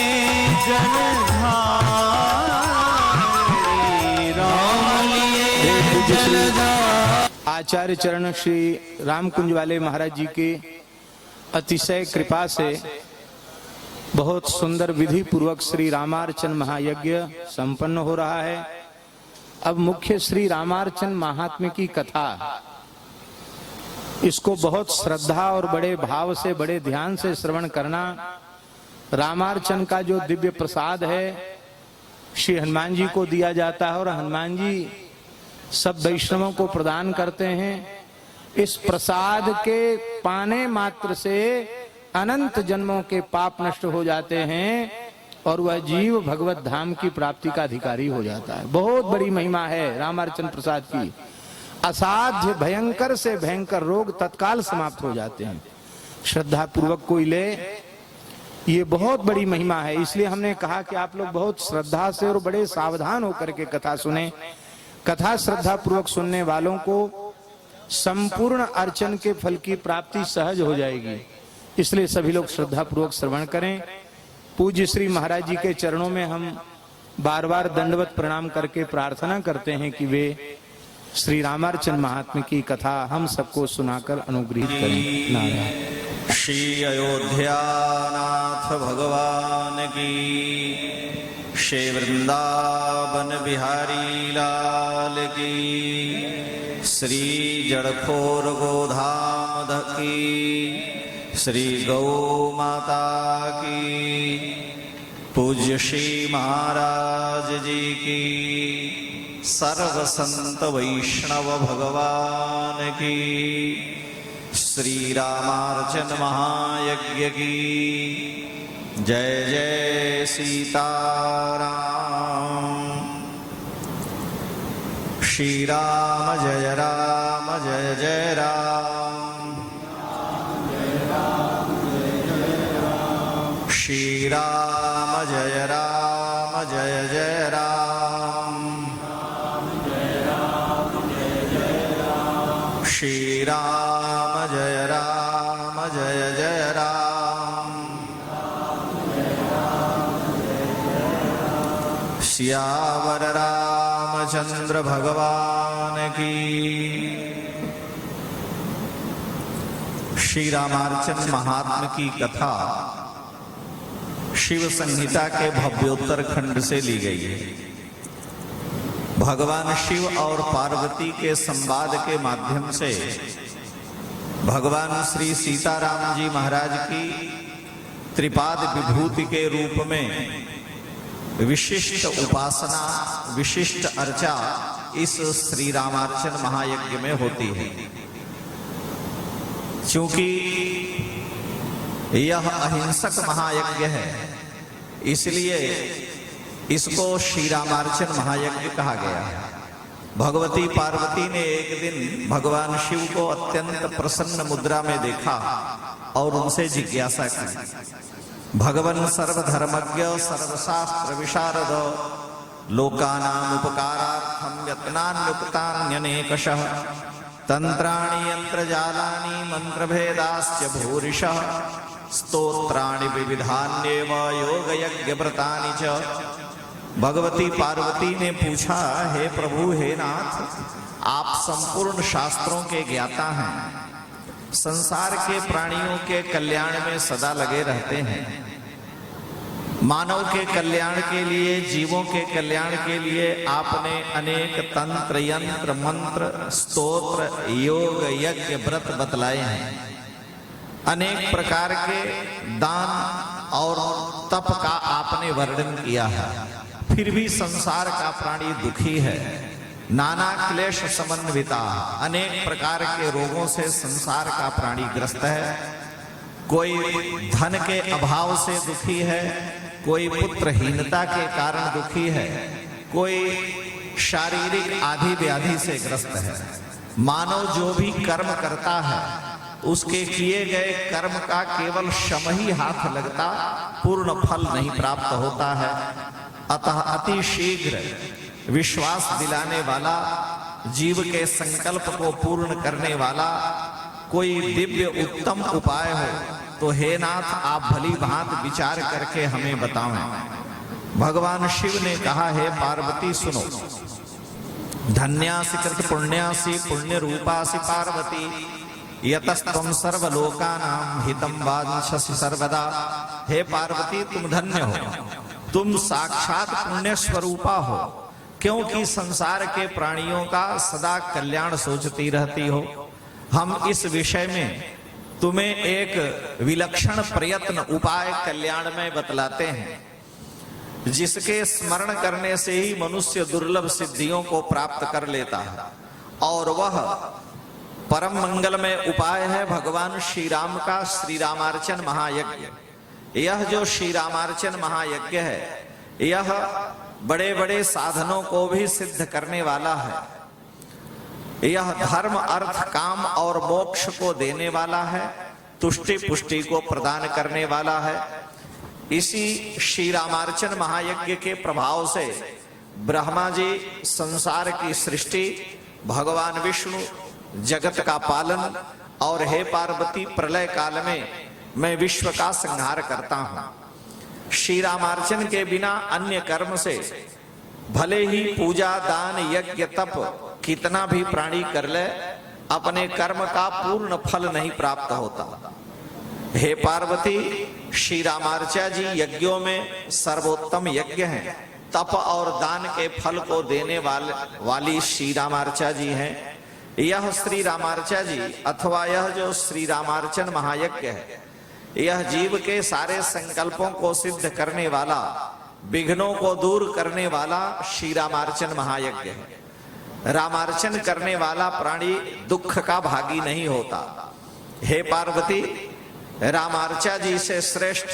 जन आचार्य चरण श्री रामकुंज वाले महाराज जी के अतिशय कृपा से बहुत सुंदर विधि पूर्वक श्री रामार्चन महायज्ञ संपन्न हो रहा है। अब मुख्य श्री रामार्चन महात्म्य की कथा, इसको बहुत श्रद्धा और बड़े भाव से बड़े ध्यान से श्रवण करना रामार्चन का जो दिव्य प्रसाद है श्री हनुमान जी को दिया जाता है और हनुमान जी सब वैष्णवों को प्रदान करते हैं। इस प्रसाद के पाने मात्र से अनंत जन्मों के पाप नष्ट हो जाते हैं और वह जीव भगवत धाम की प्राप्ति का अधिकारी हो जाता है। बहुत बड़ी महिमा है रामार्चन प्रसाद की। असाध्य भयंकर से भयंकर रोग तत्काल समाप्त हो जाते हैं। श्रद्धा पूर्वक कोई ले, ये बहुत बड़ी महिमा है। इसलिए हमने कहा कि आप लोग बहुत श्रद्धा से और बड़े सावधान होकर के कथा सुने। कथा श्रद्धा पूर्वक सुनने वालों को संपूर्ण अर्चन के फल की प्राप्ति सहज हो जाएगी। इसलिए सभी लोग श्रद्धा पूर्वक श्रवण करें। पूज्य श्री महाराज जी के चरणों में हम बार बार दंडवत प्रणाम करके प्रार्थना करते हैं कि वे श्री रामार्चन महात्म्य की कथा हम सबको सुनाकर अनुग्रहित करें। नारायण। श्री अयोध्यानाथ भगवान की, श्री वृंदावन बिहारी लाल की, श्री जड़खोर गोधाम की, श्री गौ माता की, पूज्य श्री महाराज जी की, सर्व संत वैष्णव भगवान की, श्री रामार्चन महायज्ञ की जय जय सीताराम। श्री राम जय जय राम। श्री राम जय जय राम। श्री राम जय जय राम। सियावर रामचंद्र भगवान की। श्री रामार्चन महात्म्य की कथा शिव संहिता के भव्योत्तर खंड से ली गई है। भगवान शिव और पार्वती के संवाद के माध्यम से भगवान श्री सीताराम जी महाराज की त्रिपाद विभूति के रूप में विशिष्ट उपासना, विशिष्ट अर्चा इस श्री रामार्चन महायज्ञ में होती है। क्योंकि यह अहिंसक महायज्ञ है, इसलिए इसको श्री रामार्चन महायज्ञ कहा गया है। भगवती पार्वती ने एक दिन भगवान शिव को अत्यंत प्रसन्न मुद्रा में देखा और उनसे जिज्ञासा की, भगवान सर्वधर्मज्ञ सर्वशास्त्र विशारद लोकानां उपकारार्थं यत्नान्युक्तान्यनेकशः तंत्राणि यंत्रजालानि मंत्रभेदाश्च भूरिशः स्तोत्राणि विविधान्येव योगयज्ञव्रतानि च। भगवती पार्वती ने पूछा, हे प्रभु, हे नाथ, आप संपूर्ण शास्त्रों के ज्ञाता हैं, संसार के प्राणियों के कल्याण में सदा लगे रहते हैं, मानव के कल्याण के लिए, जीवों के कल्याण के लिए आपने अनेक तंत्र, यंत्र, मंत्र, स्तोत्र, योग, यज्ञ, व्रत बतलाए हैं। अनेक प्रकार के दान और तप का आपने वर्णन किया है। फिर भी संसार का प्राणी दुखी है, नाना क्लेश समन्विता, अनेक प्रकार के रोगों से संसार का प्राणी ग्रस्त है। कोई धन के अभाव से दुखी है, कोई पुत्रहीनता के कारण दुखी है, कोई शारीरिक आदि व्याधि से ग्रस्त है। मानव जो भी कर्म करता है उसके किए गए कर्म का केवल श्रम ही हाथ लगता, पूर्ण फल नहीं प्राप्त होता है। अतः अति शीघ्र विश्वास दिलाने वाला, जीव के संकल्प को पूर्ण करने वाला कोई दिव्य उत्तम उपाय हो तो हे नाथ, आप भली भांति विचार करके हमें बताएं। भगवान शिव ने कहा, हे पार्वती सुनो, धन्यासि कृत पुण्यासि पुण्य रूपासि पार्वती यतस्तम सर्वलोकानां हितम वांछसि सर्वदा। हे पार्वती, तुम धन्य हो, तुम साक्षात पुण्य स्वरूपा हो, क्योंकि संसार के प्राणियों का सदा कल्याण सोचती रहती हो। हम इस विषय में तुम्हें एक विलक्षण प्रयत्न उपाय कल्याण में बतलाते हैं, जिसके स्मरण करने से ही मनुष्य दुर्लभ सिद्धियों को प्राप्त कर लेता है, और वह परम मंगलमय उपाय है भगवान श्री राम का श्री रामार्चन महायज्ञ। यह जो श्री रामार्चन महायज्ञ है, यह बड़े बड़े साधनों को भी सिद्ध करने वाला है। यह धर्म अर्थ काम और मोक्ष को देने वाला है, तुष्टि पुष्टि को प्रदान करने वाला है। इसी श्री रामार्चन महायज्ञ के प्रभाव से ब्रह्मा जी संसार की सृष्टि, भगवान विष्णु जगत का पालन, और हे पार्वती प्रलय काल में मैं विश्व का संहार करता हूं। श्री रामार्चन के बिना अन्य कर्म से भले ही पूजा दान यज्ञ तप कितना भी प्राणी कर ले, अपने कर्म का पूर्ण फल नहीं प्राप्त होता। हे पार्वती, श्री रामार्चा जी यज्ञों में सर्वोत्तम यज्ञ हैं। तप और दान के फल को देने वाली श्री रामार्चा जी हैं। यह श्री रामार्चा जी अथवा यह जो श्री रामार्चन महायज्ञ है, यह जीव के सारे संकल्पों को सिद्ध करने वाला, विघ्नों को दूर करने वाला श्री रामार्चन महायज्ञ है। रामार्चन करने वाला प्राणी दुख का भागी नहीं होता। हे पार्वती, रामार्चा जी से श्रेष्ठ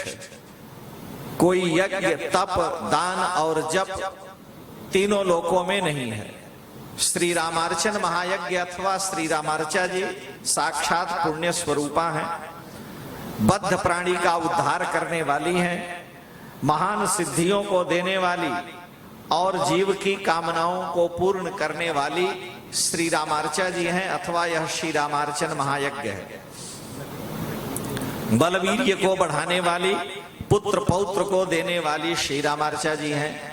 कोई यज्ञ तप दान और जप तीनों लोकों में नहीं है। श्री रामार्चन महायज्ञ अथवा श्री रामार्चा जी साक्षात पुण्य स्वरूपा हैं, बद्ध प्राणी का उद्धार करने वाली हैं, महान सिद्धियों को देने वाली और जीव की कामनाओं को पूर्ण करने वाली श्री रामार्चा जी हैं, अथवा यह श्री रामार्चन महायज्ञ है। बलवीर्य को बढ़ाने वाली, पुत्र पौत्र को देने वाली श्री रामार्चा जी हैं।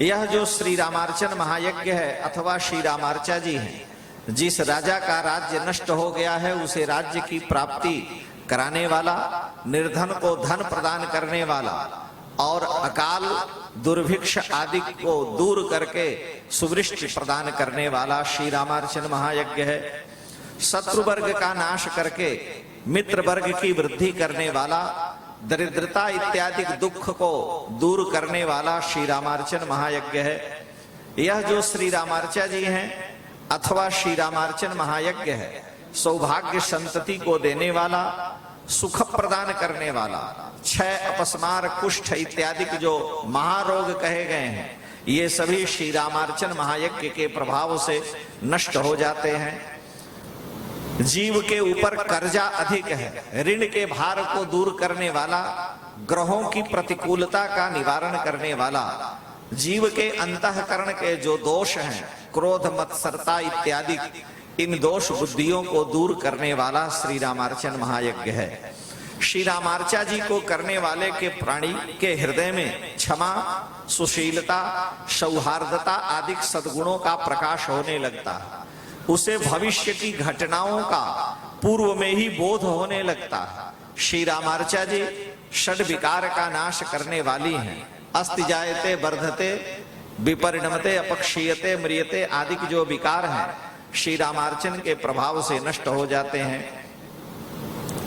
यह जो श्री रामार्चन महायज्ञ है अथवा श्री रामार्चा जी हैं, जिस राजा का राज्य नष्ट हो गया है उसे राज्य की प्राप्ति कराने वाला, निर्धन को धन प्रदान करने वाला, और अकाल दुर्भिक्ष आदि को दूर करके सुवृष्टि प्रदान करने वाला श्री रामार्चन महायज्ञ है। शत्रु वर्ग का नाश करके मित्र वर्ग की वृद्धि करने वाला, दरिद्रता इत्यादि दुख को दूर करने वाला श्री रामार्चन महायज्ञ है। यह जो श्री रामार्चा जी हैं अथवा श्री रामार्चन महायज्ञ है, सौभाग्य संतति को देने वाला, सुख प्रदान करने वाला, क्षय अपस्मार कुष्ठ इत्यादि जो महारोग कहे गए हैं, ये सभी श्री रामार्चन महायज्ञ के प्रभाव से नष्ट हो जाते हैं। जीव के ऊपर कर्जा अधिक है, ऋण के भार को दूर करने वाला, ग्रहों की प्रतिकूलता का निवारण करने वाला, जीव के अंतःकरण के जो दोष हैं, क्रोध मत्सरता इत्यादि, इन दोष बुद्धियों को दूर करने वाला श्री रामार्चन महायज्ञ है। श्री रामार्चा जी को करने वाले के प्राणी के हृदय में क्षमा, सुशीलता, सौहार्दता आदि सद्गुणों का प्रकाश होने लगता है। उसे भविष्य की घटनाओं का पूर्व में ही बोध होने लगता है। श्री रामार्चा जी षड विकार का नाश करने वाली हैं। अस्ति जायते वर्धते विपरिणमते अपक्षीयते म्रियते आदि जो विकार हैं, श्री रामार्चन के प्रभाव से नष्ट हो जाते हैं।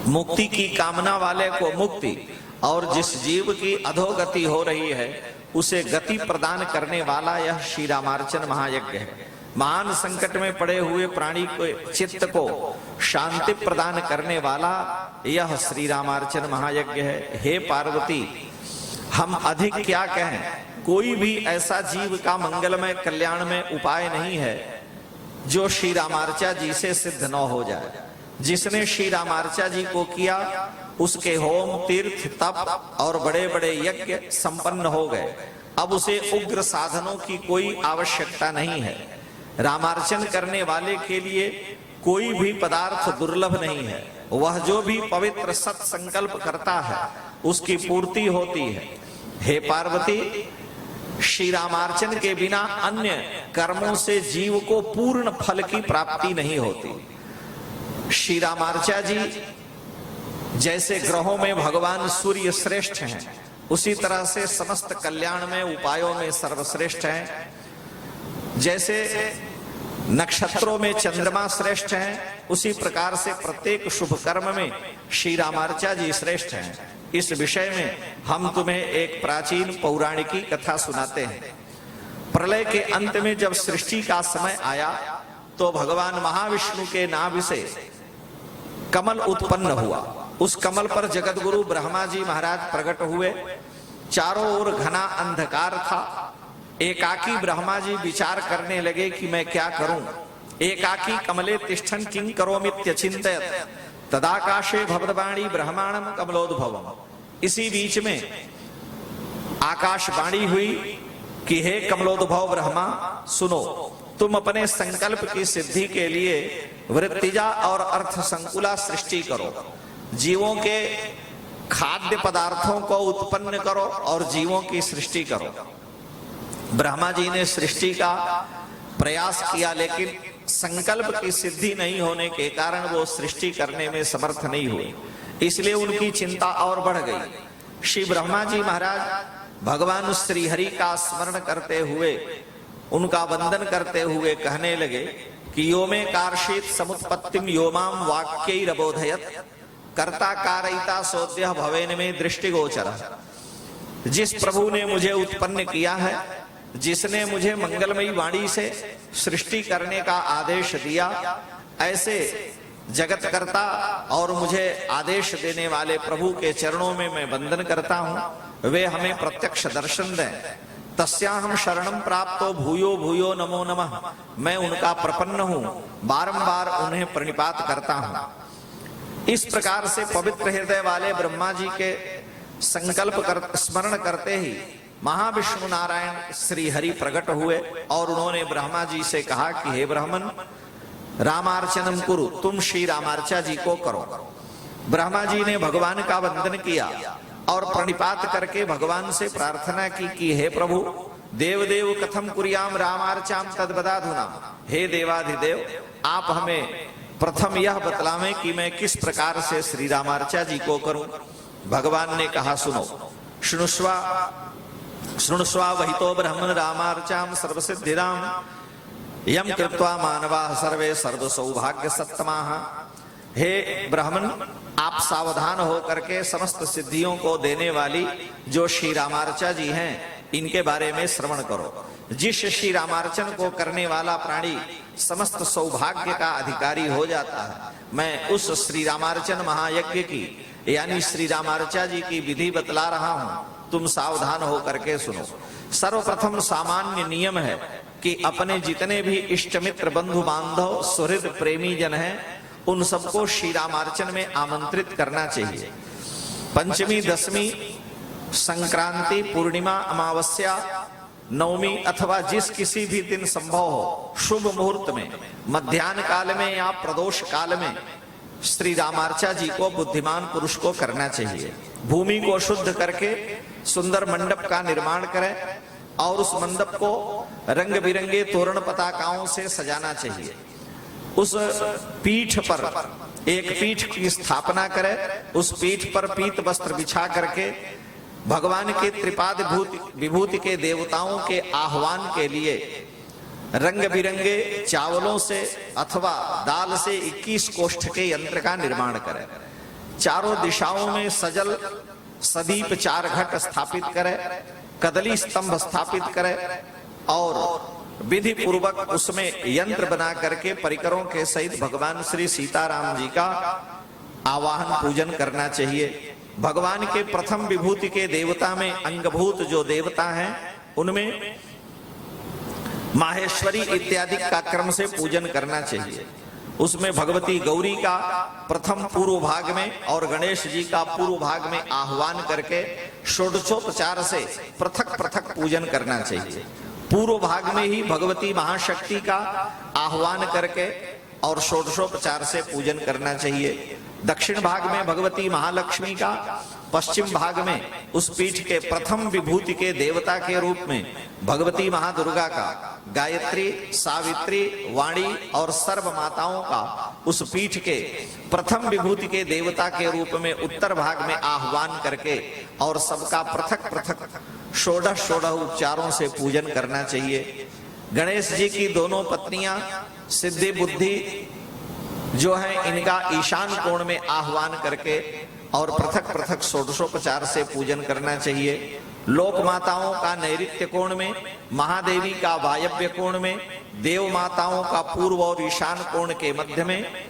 मुक्ति की कामना वाले को मुक्ति, और जिस जीव की अधोगति हो रही है उसे गति प्रदान करने वाला यह श्री रामार्चन महायज्ञ है। महान संकट में पड़े हुए प्राणी को चित्त को शांति प्रदान करने वाला यह श्री रामार्चन महायज्ञ है। हे पार्वती, हम अधिक क्या कहें, कोई भी ऐसा जीव का मंगलमय कल्याण में उपाय नहीं है जो श्री रामार्चा जी से सिद्ध न हो जाए। जिसने श्री रामार्चा जी को किया उसके होम तीर्थ तप और बड़े बड़े यज्ञ संपन्न हो गए। अब उसे उग्र साधनों की कोई आवश्यकता नहीं है। रामार्चन करने वाले के लिए कोई भी पदार्थ दुर्लभ नहीं है। वह जो भी पवित्र सत्संकल्प करता है उसकी पूर्ति होती है। हे पार्वती, श्री रामार्चन के बिना अन्य कर्मों से जीव को पूर्ण फल की प्राप्ति नहीं होती। श्री रामार्चा जी जैसे ग्रहों में भगवान सूर्य श्रेष्ठ हैं, उसी तरह से समस्त कल्याण में उपायों में सर्वश्रेष्ठ हैं। जैसे नक्षत्रों में चंद्रमा श्रेष्ठ हैं, उसी प्रकार से प्रत्येक शुभ कर्म में श्री रामार्चा जी श्रेष्ठ हैं। इस विषय में हम तुम्हें एक प्राचीन पौराणिकी कथा सुनाते हैं। प्रलय के अंत में जब सृष्टि का समय आया तो भगवान महाविष्णु के नाभि से कमल उत्पन्न हुआ। उस कमल पर जगत गुरु ब्रह्मा जी महाराज प्रकट हुए। चारों ओर घना अंधकार था। एकाकी ब्रह्मा जी विचार करने लगे कि मैं क्या करूं। एकाकी कमले तिष्ठन् किं करोमीत्यचिन्तयत् तदाकाशे भवद्वाणी ब्रह्मांडम कमलोद्भवम्। इसी बीच में आकाशवाणी हुई कि हे कमलोद्भव ब्रह्मा, सुनो, तुम अपने संकल्प की सिद्धि के लिए वृत्तिजा और अर्थ संकुला सृष्टि करो। जीवों के खाद्य पदार्थों को उत्पन्न करो और जीवों की सृष्टि करो। ब्रह्मा जी ने सृष्टि का प्रयास किया, लेकिन संकल्प की सिद्धि नहीं होने के कारण वो सृष्टि करने में समर्थ नहीं हुए। इसलिए उनकी चिंता और बढ़ गई। श्री ब्रह्मा जी महाराज भगवान श्री हरि का स्मरण करते हुए, उनका वंदन करते हुए कहने लगे कि यो में कार्षित समुत्पत्तिम यो माम वाक्यैरबोधयत् कर्ता कारयिता सोद्यः भवेन में दृष्टिगोचर। जिस प्रभु ने मुझे उत्पन्न किया है, जिसने मुझे मंगलमयी वाणी से सृष्टि करने का आदेश दिया, ऐसे जगत करता और मुझे आदेश देने वाले प्रभु के चरणों में मैं वंदन करता हूं। वे हमें प्रत्यक्ष दर्शन दें। तस्याहं शरणं प्राप्तो भूयो भूयो नमो नमः। मैं उनका प्रपन्न हूं, बारंबार उन्हें प्रणिपात करता हूं। इस प्रकार से पवित्र हृदय वाले ब्रह्मा जी के स्मरण करते ही महाविष्णु नारायण श्री हरि प्रकट हुए और उन्होंने ब्रह्मा जी से कहा कि हे ब्राह्मण, रामार्चनम कुरु, तुम श्री रामार्चा जी को करो। ब्रह्मा जी ने भगवान का वंदन किया और प्रणिपात करके भगवान से प्रार्थना की कि हे प्रभु, देव देव कथम कुर्याम रामार्चाम तद्वदाधुना। हे देवाधिदेव, आप हमें प्रथम यह बतलावें कि मैं किस प्रकार से श्री रामार्चा जी को करूं। भगवान ने कहा, सुनो, शृणुष्वा वहितो ब्रह्मन् रामार्चाम सर्वसिद्धिदाम यम कृत्वा मानवाः सर्वे सर्व सौभाग्य सत्तमाः। हे ब्राह्मण, आप सावधान होकर के समस्त सिद्धियों को देने वाली जो श्री रामार्चा जी हैं, इनके बारे में श्रवण करो। जिस श्री रामार्चन को करने वाला प्राणी समस्त सौभाग्य का अधिकारी हो जाता है। मैं उस श्री रामार्चन महायज्ञ की यानी श्री रामार्चा जी की विधि बतला रहा हूं, तुम सावधान होकर के सुनो। सर्वप्रथम सामान्य नियम है कि अपने जितने भी इष्ट मित्र बंधु बांधव सुहृद प्रेमी जन हैं, उन सबको श्री रामार्चन में आमंत्रित करना चाहिए। पंचमी, दसवीं, संक्रांति, पूर्णिमा, अमावस्या, नवमी अथवा जिस किसी भी दिन संभव हो, शुभ मुहूर्त में, मध्याह्न काल में या प्रदोष काल में श्री रामार्चा जी को बुद्धिमान पुरुष को करना चाहिए। भूमि को शुद्ध करके सुंदर मंडप का निर्माण करें और उस मंडप को रंग बिरंगे तोरण पताकाओं से सजाना चाहिए। उस पीठ पर एक पीठ की स्थापना करें। उस पीठ पर पीत वस्त्र बिछा करके भगवान के त्रिपाद विभूति के देवताओं के आह्वान के लिए रंग बिरंगे चावलों से अथवा दाल से 21 कोष्ठ के यंत्र का निर्माण करें। चारों दिशाओं में सजल सदीप 4 घट स्थापित करें, कदली स्तंभ स्थापित करें और विधि पूर्वक उसमें यंत्र बना करके परिकरों के सहित भगवान श्री सीताराम जी का आवाहन पूजन करना चाहिए। भगवान के प्रथम विभूति के देवता में अंगभूत जो देवता हैं, उनमें माहेश्वरी इत्यादि का क्रम से पूजन करना चाहिए। उसमें भगवती गौरी का प्रथम पूर्व भाग में और गणेश जी का पूर्व भाग में आह्वान करके षोडशोपचार से पृथक पृथक पूजन करना चाहिए। पूर्व भाग में ही भगवती महाशक्ति का आह्वान करके और षोडशोपचार से पूजन करना चाहिए। दक्षिण भाग में भगवती महालक्ष्मी का, पश्चिम भाग में उस पीठ के प्रथम विभूति के देवता के रूप में भगवती महादुर्गा का, गायत्री, सावित्री, वाणी और सर्व माताओं का उस पीठ के प्रथम विभूति के देवता के रूप में उत्तर भाग में आह्वान करके और सबका पृथक पृथक षोडश उपचारों से पूजन करना चाहिए। गणेश जी की दोनों पत्नियां सिद्धि, बुद्धि, जो है इनका ईशान कोण में आह्वान करके और पृथक पृथक षोडशोपचार से पूजन करना चाहिए। लोक माताओं का नैऋत्य कोण में, महादेवी का वायव्य कोण में, देव माताओं का पूर्व और ईशान कोण के मध्य में,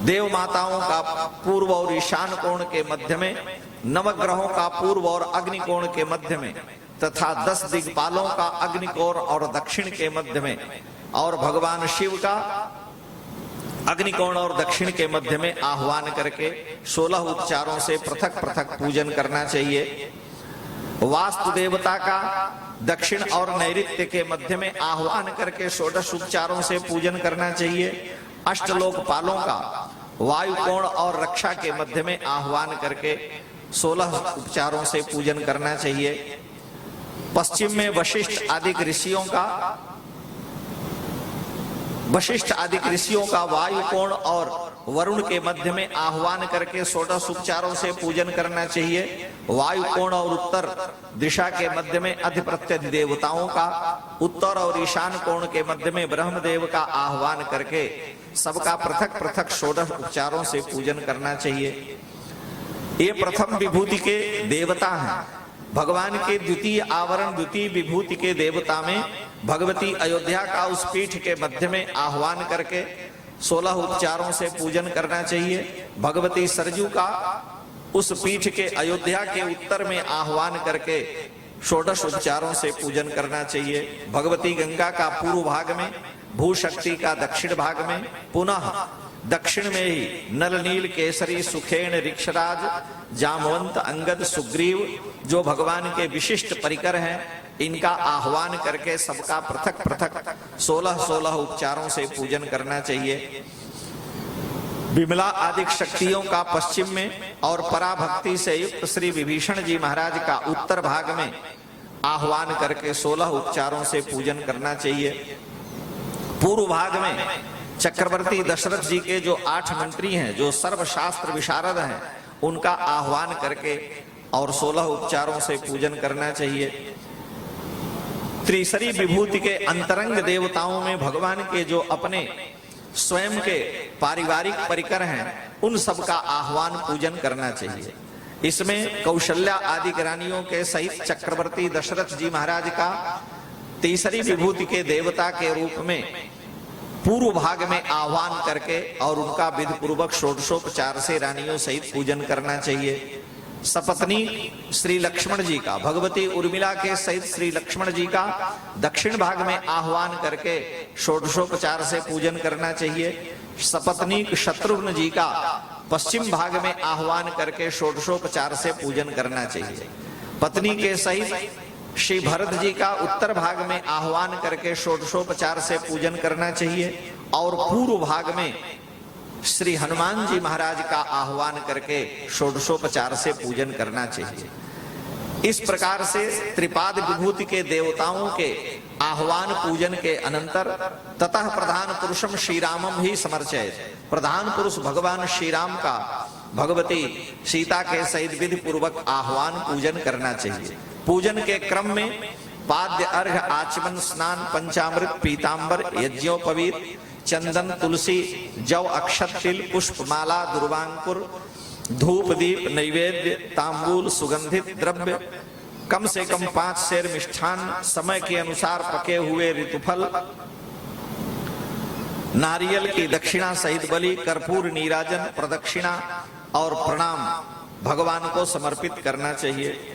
देव माताओं का पूर्व और ईशान कोण के मध्य में, नवग्रहों का पूर्व और अग्नि कोण के मध्य में, तथा 10 दिग्पालों का अग्निकोण और दक्षिण के मध्य में, और भगवान शिव का अग्निकोण और दक्षिण के मध्य में आह्वान करके 16 उपचारों से पृथक पृथक पूजन करना चाहिए। वास्तु देवता का दक्षिण और नैऋत्य के मध्य में आह्वान करके 16 उपचारों से पूजन करना चाहिए। अष्टलोकपालों का वायु कोण और रक्षा के मध्य में आह्वान करके 16 उपचारों से पूजन करना चाहिए। पश्चिम में वशिष्ठ आदि ऋषियों का वायु कोण और वरुण के मध्य में आह्वान करके 16 उपचारों से पूजन करना चाहिए। वायु कोण और उत्तर दिशा के मध्य में अधिप्रत्यधि देवताओं का, उत्तर और ईशान कोण के मध्य में ब्रह्मदेव का आह्वान करके सबका पृथक पृथक 16 उपचारों से पूजन करना चाहिए। ये प्रथम विभूति के देवता हैं। भगवान के द्वितीय आवरण द्वितीय विभूति के देवता में भगवती अयोध्या का उस पीठ के मध्य में आह्वान करके 16 उपचारों से पूजन करना चाहिए। भगवती सरजू का उस पीठ के अयोध्या के उत्तर में आह्वान करके 16 उपचारों से पूजन करना चाहिए। भगवती गंगा का पूर्व भाग में, भूशक्ति का दक्षिण भाग में, पुनः दक्षिण में ही नल नील केसरी सुखेण ऋक्षराज जामवंत अंगद सुग्रीव जो भगवान के विशिष्ट परिकर हैं, इनका आह्वान करके सबका पृथक पृथक 16 उपचारों से पूजन करना चाहिए। विमला आदि शक्तियों का पश्चिम में और पराभक्ति से युक्त श्री विभीषण जी महाराज का उत्तर भाग में आह्वान करके 16 उपचारों से पूजन करना चाहिए। पूर्व भाग में चक्रवर्ती दशरथ जी के जो 8 मंत्री हैं, जो सर्वशास्त्र विशारद हैं, उनका आह्वान करके और 16 उपचारों से पूजन करना चाहिए। त्रिसरी विभूति के अंतरंग देवताओं में भगवान के जो अपने स्वयं के पारिवारिक परिकर हैं, उन सब का आह्वान पूजन करना चाहिए। इसमें कौशल्या आदि रानियों के सहित चक्रवर्ती दशरथ जी महाराज का तीसरी विभूति के देवता के रूप में पूर्व भाग में आह्वान करके और उनका विधि पूर्वक षोडशोपचार से रानियों सहित पूजन करना चाहिए। सपत्नी श्री लक्ष्मण जी का, भगवती उर्मिला के सहित श्री लक्ष्मण जी का दक्षिण भाग में आह्वान करके षोडशोपचार से पूजन करना चाहिए। सपत्नी शत्रुघ्न जी का पश्चिम भाग में आह्वान करके षोडशोपचार से पूजन करना चाहिए। पत्नी के सहित श्री भरत जी का उत्तर भाग में आह्वान करके षोडशोपचार से पूजन करना चाहिए और पूर्व भाग में श्री हनुमान जी महाराज का आह्वान करके षोडशोपचार से पूजन करना चाहिए। इस प्रकार से त्रिपाद विभूति के देवताओं के आह्वान पूजन के अनंतर ततः प्रधान पुरुषम श्री रामम ही समर्चयेत, प्रधान पुरुष भगवान श्री राम का भगवती सीता के सहित विधि पूर्वक आह्वान पूजन करना चाहिए। पूजन के क्रम में पाद्य अर्घ आचमन स्नान पंचामृत पीतांबर यज्ञोपवीत चंदन तुलसी जौ अक्षत तिल पुष्प माला दुर्वांकुर धूप दीप नैवेद्य तांबूल सुगंधित द्रव्य कम से कम 5 सेर मिष्ठान समय के अनुसार पके हुए ऋतुफल नारियल की दक्षिणा सहित बलि कर्पूर नीराजन प्रदक्षिणा और प्रणाम भगवान को समर्पित करना चाहिए।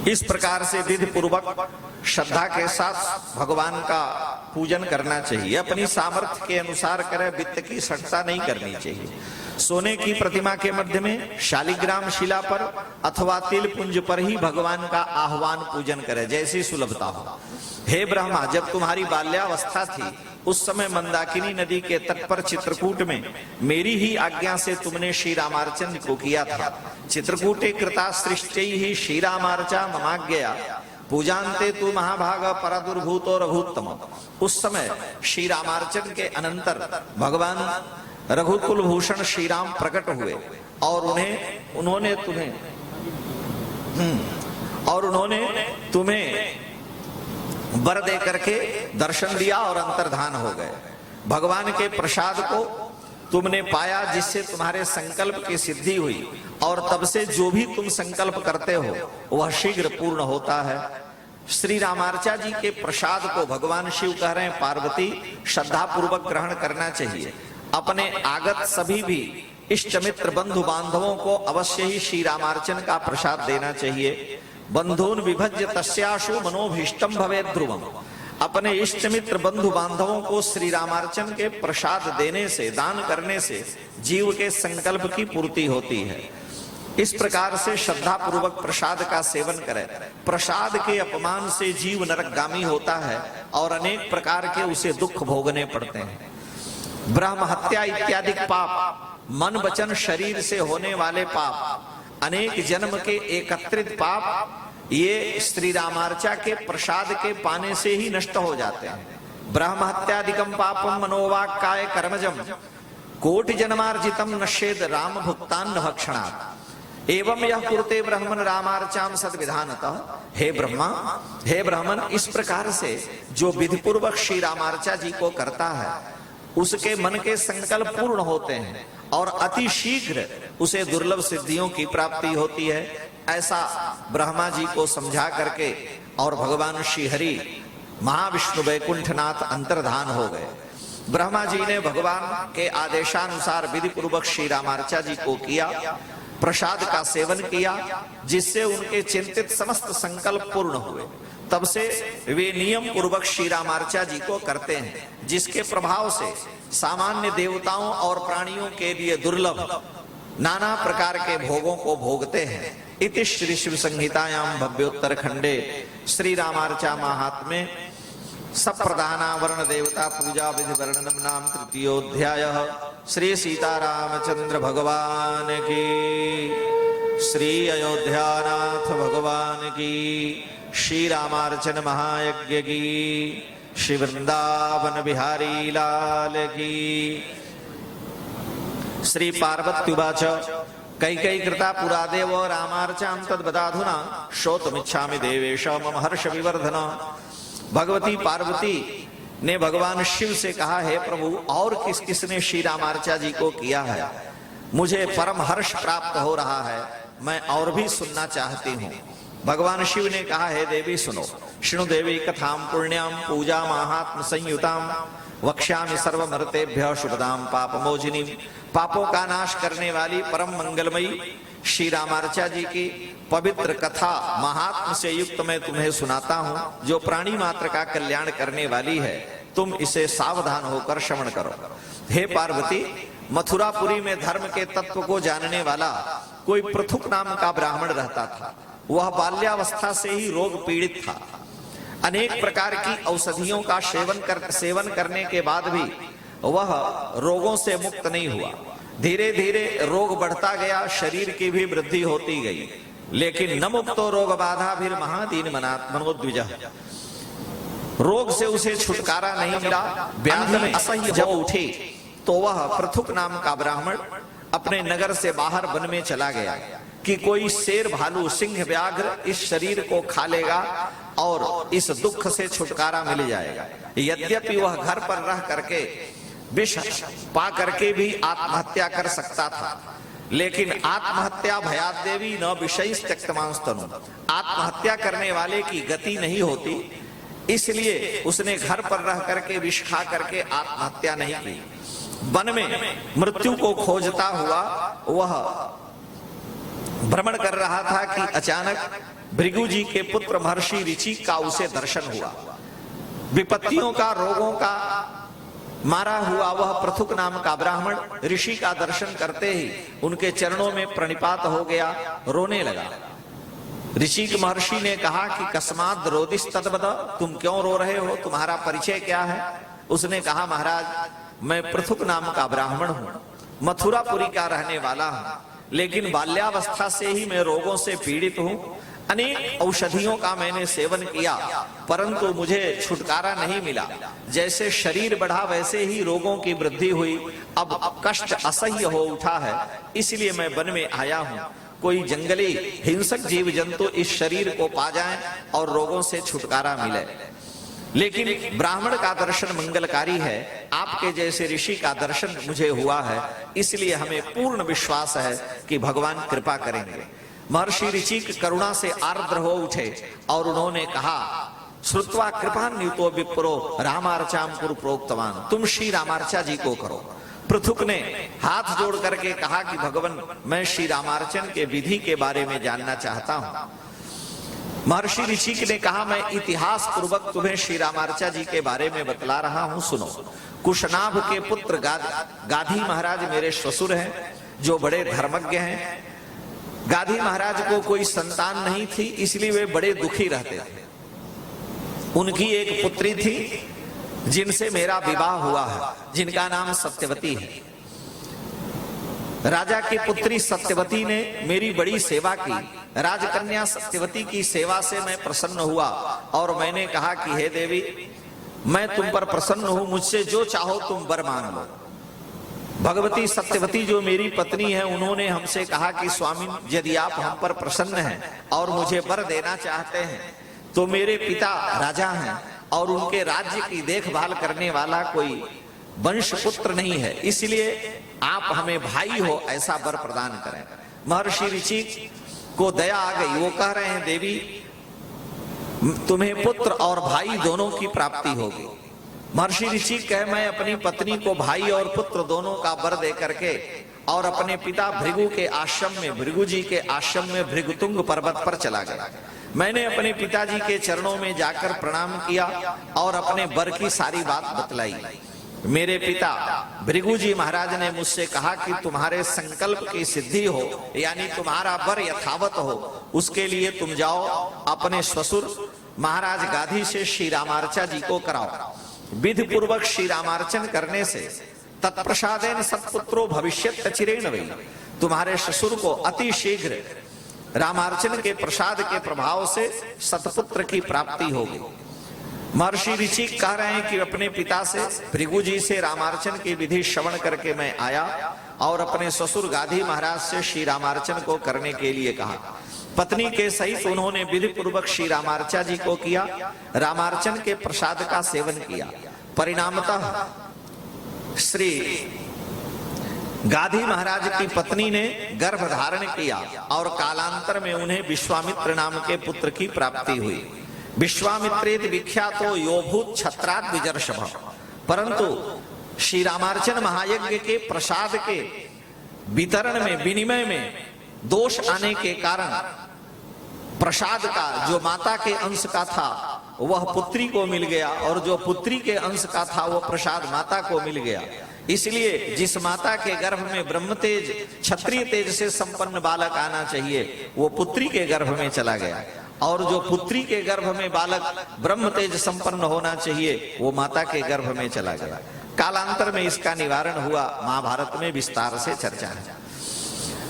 इस प्रकार से विधि पूर्वक श्रद्धा के साथ भगवान का पूजन करना चाहिए। अपनी सामर्थ्य के अनुसार करे, वित्त की सटता नहीं करनी चाहिए। सोने की प्रतिमा के मध्य में शालिग्राम शिला पर अथवा तिल पुंज पर ही भगवान का आह्वान पूजन करे, जैसी सुलभता हो। हे ब्रह्मा, जब तुम्हारी बाल्यावस्था थी उस समय मंदाकिनी नदी के तट पर चित्रकूट में मेरी ही आज्ञा से तुमने श्री रामार्चन को किया था। चित्रकूटे कृता सृष्टि ही श्री रामार्चा ममाज्ञया पूजान्ते तू महाभाग परदुर्भूतो रघुत्तम। उस समय श्री रामार्चन के अनंतर भगवान रघुकुल भूषण श्री राम प्रकट हुए और उन्होंने तुम्हें वर दे करके दर्शन दिया और अंतर्धान हो गए। भगवान के प्रसाद को तुमने पाया जिससे तुम्हारे संकल्प की सिद्धि हुई और तब से जो भी तुम संकल्प करते हो वह शीघ्र पूर्ण होता है। श्री रामार्चा जी के प्रसाद को भगवान शिव कह रहे हैं पार्वती श्रद्धा पूर्वक ग्रहण करना चाहिए। अपने आगत सभी भी इष्ट मित्र बंधु बांधवों को अवश्य ही श्री रामार्चन का प्रसाद देना चाहिए। बंधून विभज्य तस्याशु मनोभीष्टम भवेत् ध्रुवम। अपने इष्ट मित्र बंधु बांधवों को श्री रामार्चन के प्रसाद देने से, दान करने से जीव के संकल्प की पूर्ति होती है। इस प्रकार से श्रद्धा पूर्वक प्रसाद का सेवन करें। प्रसाद के अपमान से जीव नरकगामी होता है और अनेक प्रकार के उसे दुख भोगने पड़ते हैं। ब्रह्म हत्या इत्यादि पाप, मन वचन शरीर से होने वाले पाप, अनेक जन्म के एकत्रित पाप, ये श्री रामार्चा के प्रसाद के पाने से ही नष्ट हो जाते हैं। ब्रह्म हत्यादिकम पापम मनोवाक् काय कर्मजम कोटि जन्मार्जितम नश्येद राम भुक्तान्न भक्षणात् एवं यह कुरुते ब्रह्मन रामार्चाम सद्विधानतः। हे ब्रह्मा, हे ब्राह्मण, इस प्रकार से जो विधि पूर्वक श्री रामार्चा जी को करता है उसके मन के संकल्प पूर्ण होते हैं और अति शीघ्र उसे दुर्लभ सिद्धियों की प्राप्ति होती है। ऐसा ब्रह्मा जी को समझा करके और भगवान श्री हरि महाविष्णु वैकुंठनाथ अंतर्धान हो गए। ब्रह्मा जी ने भगवान के आदेशानुसार विधि पूर्वक श्री रामार्चा जी को किया, प्रसाद का सेवन किया, जिससे उनके चिंतित समस्त संकल्प पूर्ण हुए। तब से वे नियम पूर्वक श्री रामार्चा जी को करते हैं, जिसके प्रभाव से सामान्य देवताओं और प्राणियों के लिए दुर्लभ नाना प्रकार के भोगों को भोगते हैं। इति श्री शिव संहितायाम भव्योत्तर खंडे श्री रामार्चा महात्म्ये सप्रधाना वर्ण देवता पूजा विधि वर्णनम नाम तृतीयोध्यायः। श्री सीतारामचंद्र भगवान की, श्री अयोध्यानाथ भगवान की, श्री रामार्चन महायज्ञ की, श्री वृंदावन बिहारी लाल की। श्री पार्वत्युवाच कैकेयी कृता पुरादेव रामार्चां तद्वदाधुना श्रोतुमिच्छामि देवेश मम हर्ष विवर्धन। भगवती पार्वती ने भगवान शिव से कहा, हे प्रभु, और किस किसने श्री रामार्चा जी को किया है? मुझे परम हर्ष प्राप्त हो रहा है, मैं और भी सुनना चाहती हूँ। भगवान शिव ने कहा, हे देवी सुनो, शृणु देवी कथां पुण्यां पूजा महात्म संयुतां वक्ष्यामि सर्वमर्तेभ्यः शुभदां पापमोचिनीं। पापों का नाश करने वाली परम मंगलमयी श्री रामार्चा जी की पवित्र कथा महात्म से युक्त मैं तुम्हें सुनाता हूँ, जो प्राणी मात्र का कल्याण करने वाली है। तुम इसे सावधान होकर श्रवण करो। हे पार्वती, मथुरापुरी में धर्म के तत्व को जानने वाला कोई पृथुक नाम का ब्राह्मण रहता था। वह बाल्यावस्था से ही रोग पीड़ित था। अनेक प्रकार की औषधियों का सेवन करने के बाद भी वह रोगों से मुक्त नहीं हुआ। धीरे धीरे रोग बढ़ता गया, शरीर की भी वृद्धि होती गई, लेकिन न मुक्तो रोग बाधा भी महादीन मनोद्विजः। रोग से उसे छुटकारा नहीं मिला। व्याधि में असह्य जब उठी तो वह पृथुक नाम का ब्राह्मण अपने नगर से बाहर वन में चला गया कि कोई शेर भालू सिंह व्याघ्र इस शरीर को खा लेगा और इस दुख से छुटकारा मिल जाएगा। यद्यपि वह घर पर रह करके विष पा करके भी आत्महत्या कर सकता था, लेकिन आत्महत्या भयादेवी न विषय त्यक्तमांस्तनु। आत्महत्या करने वाले की गति नहीं होती, इसलिए उसने घर पर रह करके विष खा करके आत्महत्या नहीं की। वन में मृत्यु को खोजता हुआ वह भ्रमण कर रहा था कि अचानक भृगु जी के पुत्र महर्षि ऋषि का उसे दर्शन हुआ। विपत्तियों का, रोगों का मारा हुआ वह पृथुक नाम का ब्राह्मण ऋषि का दर्शन करते ही उनके चरणों में प्रणिपात हो गया, रोने लगा। ऋषि महर्षि ने कहा कि कस्मात् रोदिस तद्वद, तुम क्यों रो रहे हो, तुम्हारा परिचय क्या है? उसने कहा, महाराज, मैं पृथुक नाम का ब्राह्मण हूँ, मथुरापुरी का रहने वाला हूँ, लेकिन बाल्यावस्था से ही मैं रोगों से पीड़ित हूँ। अनेक औषधियों का मैंने सेवन किया, परंतु मुझे छुटकारा नहीं मिला। जैसे शरीर बढ़ा वैसे ही रोगों की वृद्धि हुई। अब कष्ट असह्य हो उठा है, इसलिए मैं वन में आया हूँ। कोई जंगली हिंसक जीव जंतु इस शरीर को पा जाएं और रोगों से छुटकारा मिले। लेकिन ब्राह्मण का दर्शन मंगलकारी है, आपके जैसे ऋषि का दर्शन मुझे हुआ है, इसलिए हमें पूर्ण विश्वास है कि भगवान कृपा करेंगे। महर्षि ऋचिक करुणा से आर्द्र हो उठे और उन्होंने कहा, श्रुत्वा कृपान्वितो विप्रो रामार्चाम कुरु प्रोक्तवान, तुम श्री रामार्चा जी को करो। पृथुक ने हाथ जोड़ करके कहा कि भगवान, मैं श्री रामार्चन के विधि के बारे में जानना चाहता हूं। महर्षि ऋषिक ने कहा, मैं इतिहास पूर्वक तुम्हें श्री रामार्चा जी के बारे में बतला रहा हूं, सुनो। कुशनाभ के पुत्र गाधी महाराज मेरे ससुर हैं, जो बड़े धर्मज्ञ हैं। गाधी महाराज को कोई संतान नहीं थी, इसलिए वे बड़े दुखी रहते थे। उनकी एक पुत्री थी जिनसे मेरा विवाह हुआ है, जिनका नाम सत्यवती है। राजा की पुत्री सत्यवती ने मेरी बड़ी सेवा की। राजकन्या सत्यवती की सेवा से मैं प्रसन्न हुआ और मैंने कहा कि हे देवी, मैं तुम पर प्रसन्न हूं, मुझसे जो चाहो तुम वर मांग लो। भगवती सत्यवती जो मेरी पत्नी है, उन्होंने हमसे कहा कि स्वामी, यदि आप हम पर प्रसन्न हैं और मुझे वर देना चाहते हैं, तो मेरे पिता राजा हैं और उनके राज्य की देखभाल करने वाला कोई वंश पुत्र नहीं है, इसलिए आप हमें भाई हो ऐसा वर प्रदान करें। महर्षि ऋषि को दया आ गई। वो कह रहे हैं, देवी, तुम्हें पुत्र और भाई दोनों की प्राप्ति होगी। महर्षि ऋषि कहे, मैं अपनी पत्नी को भाई और पुत्र दोनों का वर दे करके और अपने पिता भृगु के आश्रम में, भृगु जी के आश्रम में भृगुतुंग पर्वत पर चला गया। मैंने अपने पिताजी के चरणों में जाकर प्रणाम किया और अपने वर की सारी बात बतलाई। मेरे पिता भृगु जी महाराज ने मुझसे कहा कि तुम्हारे संकल्प की सिद्धि हो, यानी तुम्हारा वर यथावत हो, उसके लिए तुम जाओ अपने ससुर महाराज गाधी से श्री रामार्चा जी को कराओ। विधि पूर्वक श्री रामार्चन करने से तत्प्रसादेन सत्पुत्रो भविष्यत् चिरेण वै, तुम्हारे ससुर को अति शीघ्र रामार्चन के प्रसाद के प्रभाव से सतपुत्र की प्राप्ति होगी। महर्षि ऋषि कह रहे हैं कि अपने पिता से, भृगु जी से रामार्चन की विधि श्रवण करके मैं आया और अपने ससुर गाधी महाराज से श्री रामार्चन को करने के लिए कहा। पत्नी के सहित उन्होंने विधि पूर्वक श्री रामार्चा जी को किया, रामार्चन के प्रसाद का सेवन किया। परिणामतः श्री गाधी महाराज की पत्नी ने गर्भ धारण किया और कालांतर में उन्हें विश्वामित्र नाम के पुत्र की प्राप्ति हुई। विश्वामित्रेत विख्यातो योभूत छत्राद विजर्षभ। परंतु श्री रामार्चन महायज्ञ के प्रसाद के वितरण में, विनिमय में दोष आने के कारण प्रसाद का जो माता के अंश का था वह पुत्री को मिल गया और जो पुत्री के अंश का था वह प्रसाद माता को मिल गया। इसलिए जिस माता के गर्भ में ब्रह्म तेज, क्षत्रिय तेज से संपन्न बालक आना चाहिए, वो पुत्री के गर्भ में चला गया, और जो पुत्री के गर्भ में बालक ब्रह्म तेज संपन्न होना चाहिए वो माता के गर्भ में चला गया। कालांतर में इसका निवारण हुआ, महाभारत में विस्तार से चर्चा है।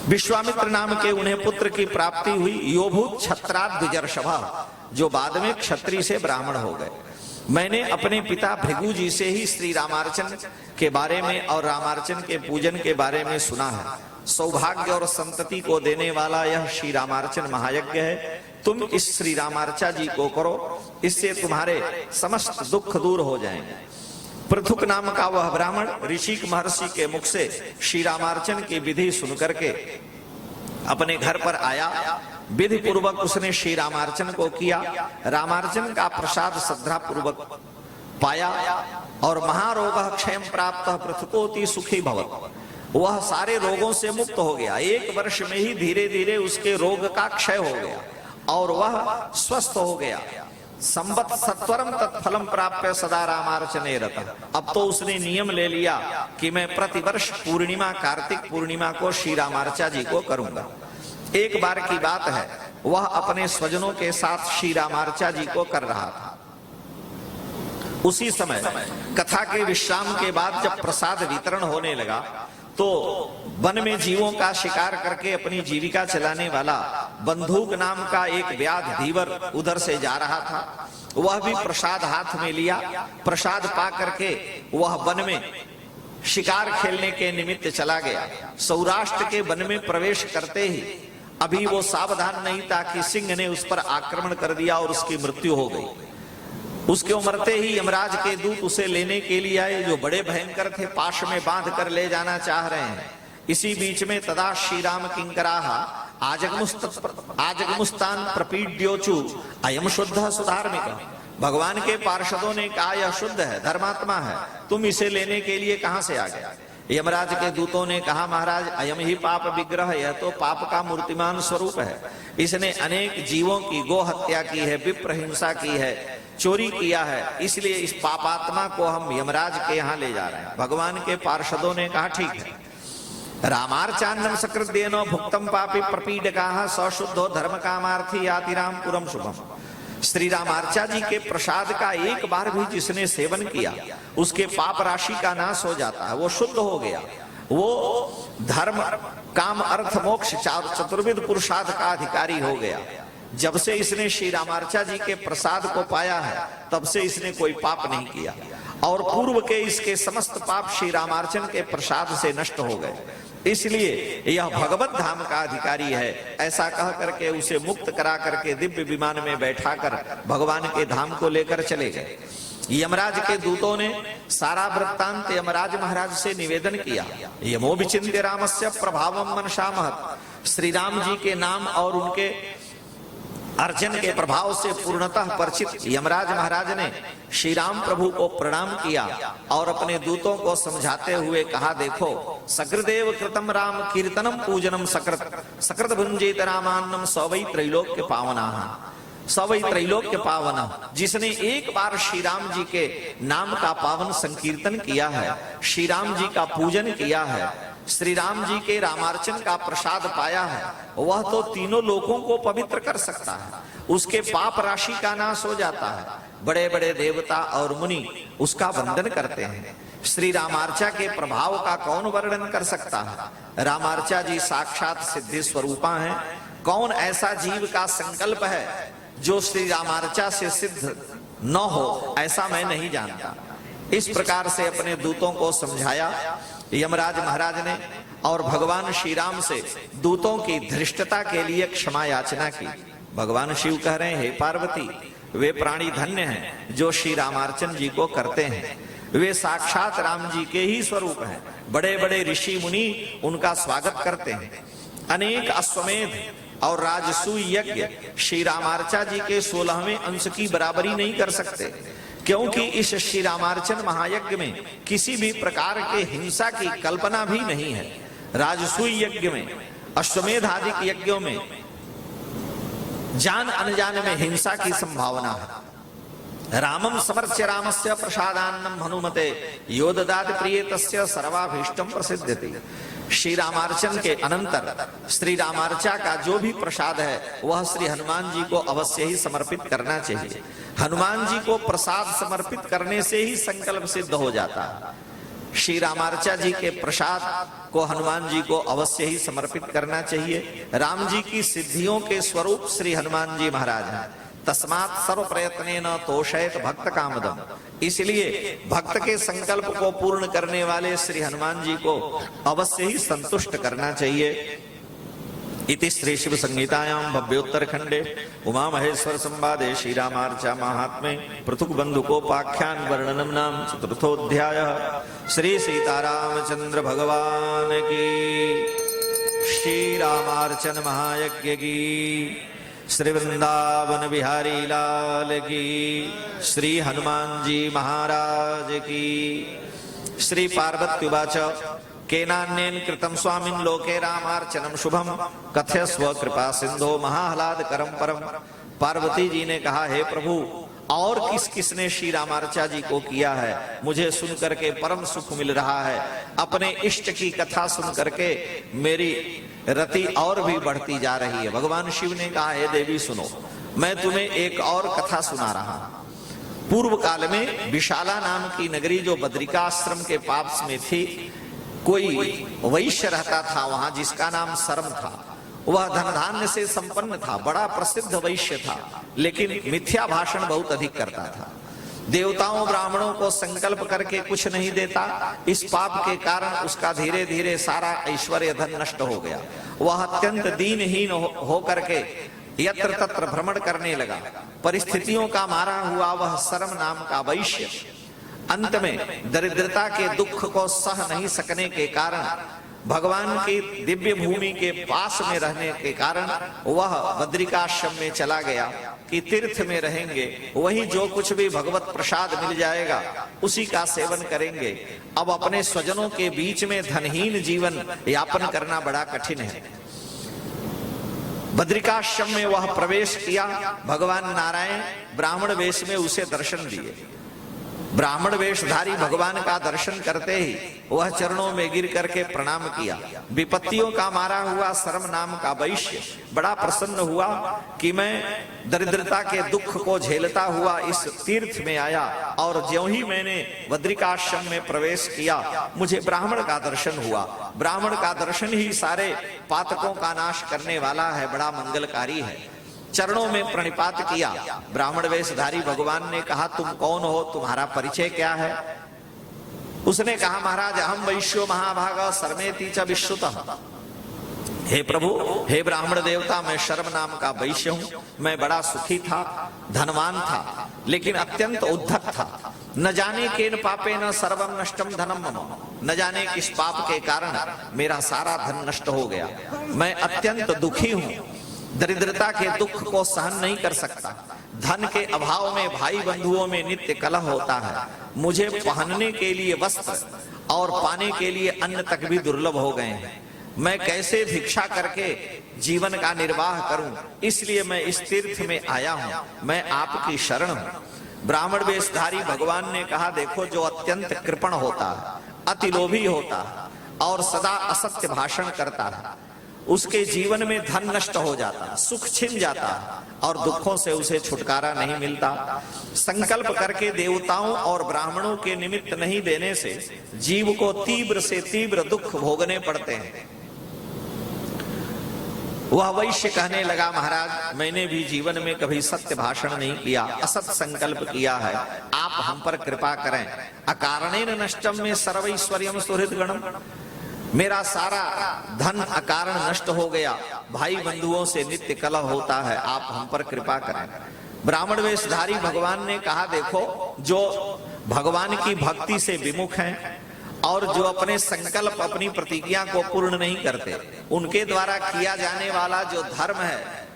विश्वामित्र नाम के उन्हें पुत्र की प्राप्ति हुई, योभूत छत्राद द्विजर्षभ, जो बाद में क्षत्रिय से ब्राह्मण हो गए। मैंने अपने पिता भृगु जी से ही श्री रामार्चन के बारे में और रामार्चन के पूजन के बारे में सुना है। सौभाग्य और संतति को देने वाला यह श्री रामार्चन महायज्ञ है। तुम इस श्री रामार्चा जी को करो, इससे तुम्हारे समस्त दुख दूर हो जाएंगे। पृथुक नाम का वह ब्राह्मण ऋषिक महर्षि के मुख से श्री रामार्चन की विधि सुनकर के अपने घर पर आया। विधि पूर्वक उसने श्री रामार्चन को किया, रामार्चन का प्रसाद श्रद्धा पूर्वक पाया और महारोग क्षय प्राप्त पृथुकोति सुखी भवत। वह सारे रोगों से मुक्त हो गया। 1 वर्ष में ही धीरे धीरे उसके रोग का क्षय हो गया और वह स्वस्थ हो गया। संवत सत्वरम तत्फलम प्राप्य सदा रामार्चने रतः। अब तो उसने नियम ले लिया कि मैं प्रतिवर्ष पूर्णिमा, कार्तिक पूर्णिमा को श्री रामार्चा जी को करूंगा। एक बार की बात है, वह अपने स्वजनों के साथ श्री रामार्चा जी को कर रहा था। उसी समय कथा के विश्राम के बाद जब प्रसाद वितरण होने लगा तो वन में जीवों का शिकार करके अपनी जीविका चलाने वाला बंदूक नाम का एक व्याध धीवर उधर से जा रहा था। वह भी प्रसाद हाथ में लिया। प्रसाद पा करके वह वन में शिकार खेलने के निमित्त चला गया। सौराष्ट्र के वन में प्रवेश करते ही अभी वो सावधान नहीं था कि सिंह ने उस पर आक्रमण कर दिया और उसकी मृत्यु हो गई। उसके मरते ही यमराज के दूत उसे लेने के लिए आए, जो बड़े भयंकर थे, पाश में बांध कर ले जाना चाह रहे हैं। इसी बीच में तदा श्री राम किंकराः आजगमुस्तान प्रपीड्योचु अयम शुद्ध सुधार्मिक। भगवान के पार्षदों ने कहा यह शुद्ध है, धर्मात्मा है, तुम इसे लेने के लिए कहां से आ गए? यमराज के दूतों ने कहा महाराज अयम ही पाप विग्रह, यह तो पाप का मूर्तिमान स्वरूप है। इसने अनेक जीवों की गो हत्या की है, विप्र हिंसा की है, चोरी किया है, इसलिए इस पापात्मा को हम यमराज के यहाँ ले जा रहे हैं। भगवान के पार्षदों ने कहा ठीक है। रामार्चान्नम सकृदेनो भुक्तम पापी प्रपीडकाः सशुद्धो धर्म कामार्थी याति रामपुरम शुभम। श्री रामार्चा जी के प्रसाद का एक बार भी जिसने सेवन किया उसके पाप राशि का नाश हो जाता है, वो शुद्ध हो गया, वो धर्म काम अर्थ मोक्ष चतुर्विध पुरुषार्थ का अधिकारी हो गया। जब से इसने श्री रामार्चा जी के प्रसाद को पाया है तब से इसने कोई पाप नहीं किया और पूर्व के इसके समस्त पाप श्री रामार्चन के प्रसाद से नष्ट हो गए, इसलिए यह भगवत धाम का अधिकारी है। ऐसा कह करके उसे मुक्त करा करके दिव्य विमान में बैठाकर भगवान के धाम को लेकर चले गए। यमराज के दूतों ने सारा वृत्तांत यमराज महाराज से निवेदन किया। यमो विचिन्त्य रामस्य प्रभावम मनसा महत्। श्री राम जी के नाम और उनके अर्जन के प्रभाव से पूर्णतः परिचित यमराज महाराज ने श्री राम प्रभु को प्रणाम किया और अपने दूतों को समझाते हुए कहा देखो सकृदेव कृतम राम कीर्तनम पूजनम सकृत भुंजेत रामान्नम सवै त्रैलोक्य पावनाः। सवै त्रैलोक्य पावन, जिसने एक बार श्री राम जी के नाम का पावन संकीर्तन किया है, श्री राम जी का पूजन किया है, श्री राम जी के रामार्चन का प्रसाद पाया है, वह तो तीनों लोकों को पवित्र कर सकता है। उसके पाप राशि का नाश हो जाता है। बड़े बड़े देवता और मुनि उसका वंदन करते हैं। श्री रामार्चा के प्रभाव का कौन वर्णन कर सकता है? रामार्चा जी साक्षात सिद्धि स्वरूपा हैं। कौन ऐसा जीव का संकल्प है जो श्री रामार्चा से सिद्ध न हो, ऐसा मैं नहीं जानता। इस प्रकार से अपने दूतों को समझाया यमराज महाराज ने और भगवान श्री राम से दूतों की धृष्टता के लिए क्षमा याचना की। भगवान शिव कह रहे हैं हे पार्वती, वे प्राणी धन्य हैं जो श्री रामार्चन जी को करते हैं। वे साक्षात राम जी के ही स्वरूप हैं। बड़े बड़े ऋषि मुनि उनका स्वागत करते हैं। अनेक अश्वमेध और राजसूय यज्ञ श्री रामार्चा जी के 16वें अंश की बराबरी नहीं कर सकते, क्योंकि इस श्री रामार्चन महायज्ञ में किसी भी प्रकार के हिंसा की कल्पना भी नहीं है। राजसूय यज्ञ में, अश्वमेध आदि यज्ञों में जान अनजान में हिंसा की संभावना है। रामम समर्च्य रामस्य प्रसादान्नम हनुमते यो ददाति प्रिय तस्य सर्वाभीष्टम प्रसिद्ध्यति। श्री रामार्चन के अनंतर श्री रामार्चा का जो भी प्रसाद है वह श्री हनुमान जी को अवश्य ही समर्पित करना चाहिए। हनुमान जी को प्रसाद समर्पित करने से ही संकल्प सिद्ध हो जाता है। श्री रामार्चा जी के प्रसाद को हनुमान जी को अवश्य ही समर्पित करना चाहिए। राम जी की सिद्धियों के स्वरूप श्री हनुमान जी महाराज हैं। तस्मात् सर्व प्रयत्नेन तोषयत भक्त कामदम। इसलिए भक्त के संकल्प को पूर्ण करने वाले श्री हनुमान जी को अवश्य ही संतुष्ट करना चाहिए। इति श्री शिव संहितायां भव्योत्तरखंडे उमा महेश्वर संवादे श्री रामार्चा महात्म्ये पृथुक बंधुकोपाख्यान वर्णनम नाम चतुर्थोऽध्यायः। श्री सीतारामचंद्र भगवान की, श्री रामार्चन महायज्ञ की, श्री वृंदावन बिहारी लाल की, श्री हनुमान जी महाराज की। श्री पार्वत्युवाच केनान्येन कृतं स्वामिन् लोके रामार्चनम शुभम कथयस्व कृपा सिंधो महाह्लादकरं परम। पार्वती जी ने कहा हे प्रभु, और किस किसने श्री रामार्चा जी को किया है, मुझे सुन करके परम सुख मिल रहा है। अपने इष्ट की कथा सुन करके मेरी रति और भी बढ़ती जा रही है। भगवान शिव ने कहा हे देवी सुनो, मैं तुम्हें एक और कथा सुना रहा हूं। पूर्व काल में विशाला नाम की नगरी जो बद्रिकाश्रम के पास में थी, कोई वैश्य रहता था वहां जिसका नाम शर्म था। वह धन धान्य से संपन्न था, बड़ा प्रसिद्ध वैश्य था, लेकिन मिथ्या भाषण बहुत अधिक करता था। देवताओं ब्राह्मणों को संकल्प करके कुछ नहीं देता। इस पाप के कारण उसका धीरे धीरे सारा ऐश्वर्य धन नष्ट हो गया। वह अत्यंत दीनहीन हो करके यत्र तत्र भ्रमण करने लगा। परिस्थितियों का मारा हुआ वह शर्म नाम का वैश्य अंत में दरिद्रता के दुख को सह नहीं सकने के कारण भगवान की दिव्य भूमि के पास में रहने के कारण वह बद्रिकाश्रम में चला गया कि तीर्थ में रहेंगे, वही जो कुछ भी भगवत प्रसाद मिल जाएगा उसी का सेवन करेंगे। अब अपने स्वजनों के बीच में धनहीन जीवन यापन करना बड़ा कठिन है। बद्रिकाश्रम में वह प्रवेश किया। भगवान नारायण ब्राह्मण वेश में उसे दर्शन दिए। ब्राह्मण वेशधारी भगवान का दर्शन करते ही वह चरणों में गिर करके प्रणाम किया। विपत्तियों का मारा हुआ शर्म नाम का वैश्य बड़ा प्रसन्न हुआ कि मैं दरिद्रता के दुख को झेलता हुआ इस तीर्थ में आया और ज्यों ही मैंने बद्रिकाश्रम में प्रवेश किया मुझे ब्राह्मण का दर्शन हुआ। ब्राह्मण का दर्शन ही सारे पातकों का नाश करने वाला है, बड़ा मंगलकारी है। चरणों में प्रणिपात किया। ब्राह्मण वेशधारी भगवान ने कहा, तुम कौन हो, तुम्हारा परिचय क्या है? उसने कहा, महाराज अहम वैश्यो महाभाग सर्मेति च विश्रुतः। हे प्रभु, हे ब्राह्मण देवता, मैं शर्म नाम का वैश्य हूं। मैं बड़ा सुखी था, धनवान था, लेकिन अत्यंत उद्धत था। न जाने केन पापे न सर्वम नष्टम धनम मम। न जाने किस पाप के कारण मेरा सारा धन नष्ट हो गया। मैं अत्यंत दुखी हूं, दरिद्रता के दुख को सहन नहीं कर सकता। धन के अभाव में भाई बंधुओं में नित्य कलह होता है। मुझे पहनने के लिए वस्त्र और पाने के लिए अन्न तक भी दुर्लभ हो गए हैं। मैं कैसे भिक्षा करके जीवन का निर्वाह करूं? इसलिए मैं इस तीर्थ में आया हूं, मैं आपकी शरण हूं। ब्राह्मण वेशधारी भगवान ने कहा, देखो जो अत्यंत कृपण होता है, अति लोभी होता है और सदा असत्य भाषण करता है, उसके जीवन में धन नष्ट हो जाता, सुख छिन जाता और दुखों से उसे छुटकारा नहीं मिलता। संकल्प करके देवताओं और ब्राह्मणों के निमित्त नहीं देने से जीव को तीव्र से तीव्र दुख भोगने पड़ते हैं। वह वैश्य कहने लगा, महाराज मैंने भी जीवन में कभी सत्य भाषण नहीं किया, असत संकल्प किया है, आप हम पर कृपा करें। अकारणेन नष्टम में सर्वैश्वर्यम सुहृद गणम। मेरा सारा धन अकारण नष्ट हो गया, भाई बंधुओं से नित्य कलह होता है, आप हम पर कृपा करें। ब्राह्मण वेशधारी भगवान ने कहा, देखो जो भगवान की भक्ति से विमुख हैं और जो अपने संकल्प अपनी प्रतिज्ञा को पूर्ण नहीं करते, उनके द्वारा किया जाने वाला जो धर्म है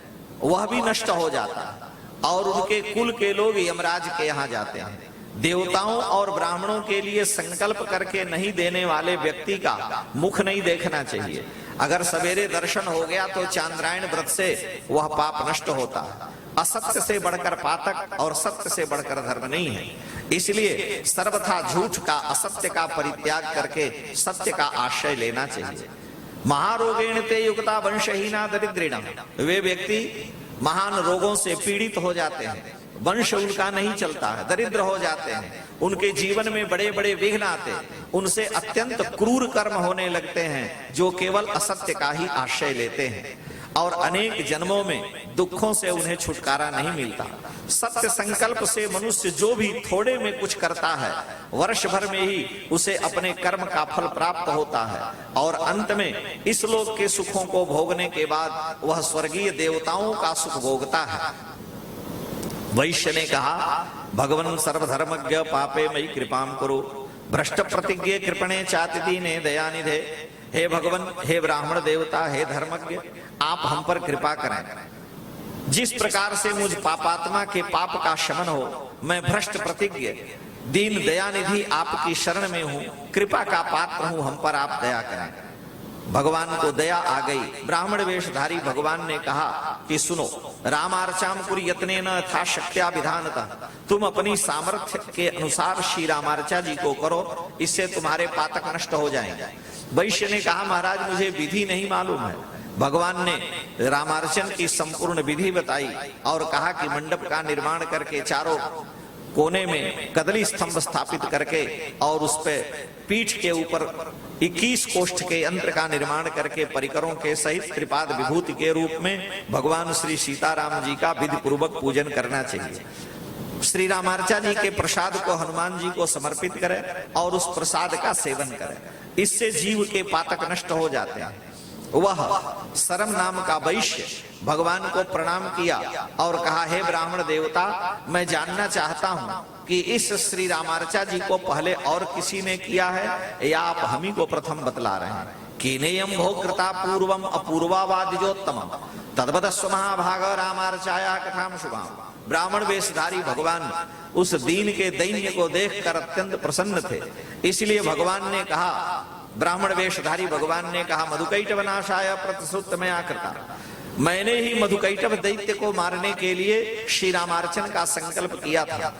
वह भी नष्ट हो जाता है और उनके कुल के लोग यमराज के यहाँ जाते हैं। देवताओं और ब्राह्मणों के लिए संकल्प करके नहीं देने वाले व्यक्ति का मुख नहीं देखना चाहिए। अगर सवेरे दर्शन हो गया तो चांद्रायण व्रत से वह पाप नष्ट होता है। असत्य से बढ़कर पातक और सत्य से बढ़कर धर्म नहीं है। इसलिए सर्वथा झूठ का, असत्य का परित्याग करके सत्य का आश्रय लेना चाहिए। महारोगेण ते युक्ता वंशहीना दरिद्रेण। वे व्यक्ति महान रोगों से पीड़ित हो जाते हैं, वंश उनका नहीं चलता है, दरिद्र हो जाते हैं, उनके जीवन में बड़े बड़े विघ्न आते, उनसे अत्यंत क्रूर कर्म होने लगते हैं जो केवल असत्य का ही आश्रय लेते हैं और अनेक जन्मों में दुखों से उन्हें छुटकारा नहीं मिलता। सत्य संकल्प से मनुष्य जो भी थोड़े में कुछ करता है, वर्ष भर में ही उसे अपने कर्म का फल प्राप्त होता है और अंत में इस लोक के सुखों को भोगने के बाद वह स्वर्गीय देवताओं का सुख भोगता है। वैश्य ने कहा, भगवन सर्वधर्मज्ञ पापे मई कृपाम करो, भ्रष्ट प्रतिज्ञे कृपणे चाति दीने दयानिधे। हे भगवन, हे ब्राह्मण देवता, हे धर्मज्ञ, आप हम पर कृपा करें। जिस प्रकार से मुझ पापात्मा के पाप का शमन हो, मैं भ्रष्ट प्रतिज्ञ दीन दयानिधि आपकी शरण में हूं, कृपा का पात्र हूं, हम पर आप दया करें। भगवान को दया आ गई। ब्राह्मण वेशधारी भगवान ने कहा कि सुनो, रामार्चाम कुरु यत्नेन यथा शक्त्या विधानतः। तुम अपनी सामर्थ्य के अनुसार श्री रामार्चा जी को करो, इससे तुम्हारे पातक नष्ट हो जाएंगे। वैश्य ने कहा, महाराज मुझे विधि नहीं मालूम है। भगवान ने रामार्चन की संपूर्ण विधि बताई और कहा कि मंडप का निर्माण करके चारों कोने में कदली स्तंभ स्थापित करके और उस पे पीठ के ऊपर 21 कोष्ठ के यंत्र का निर्माण करके परिकरों के सहित त्रिपाद विभूति के रूप में भगवान श्री सीताराम जी का विधि पूर्वक पूजन करना चाहिए। श्री रामार्चा जी के प्रसाद को हनुमान जी को समर्पित करें और उस प्रसाद का सेवन करें। इससे जीव के पातक नष्ट हो जाते हैं। वह सरम नाम का वैश्य भगवान को प्रणाम किया और कहा, हे ब्राह्मण देवता, मैं जानना चाहता हूं कि इस श्री रामार्चा जी को पहले और किसी ने किया है या आप हम ही को प्रथम बतला रहे हैं। कीनेयम भोकृता पूर्वम अपूर्वावादिजोत्तम तद्वदस्व महाभाग रामार्चाया कथाम शुभाम। ब्राह्मण वेशधारी भगवान उस दीन के दैन्य को देखकर अत्यंत प्रसन्न थे। इसलिए भगवान ने कहा, ब्राह्मण वेशधारी भगवान ने कहा, मधुकैटभ नाशाय प्रतिश्रुत में आकृता, मैंने ही मधुकैटभ दैत्य को मारने के लिए श्री रामार्चन का संकल्प किया था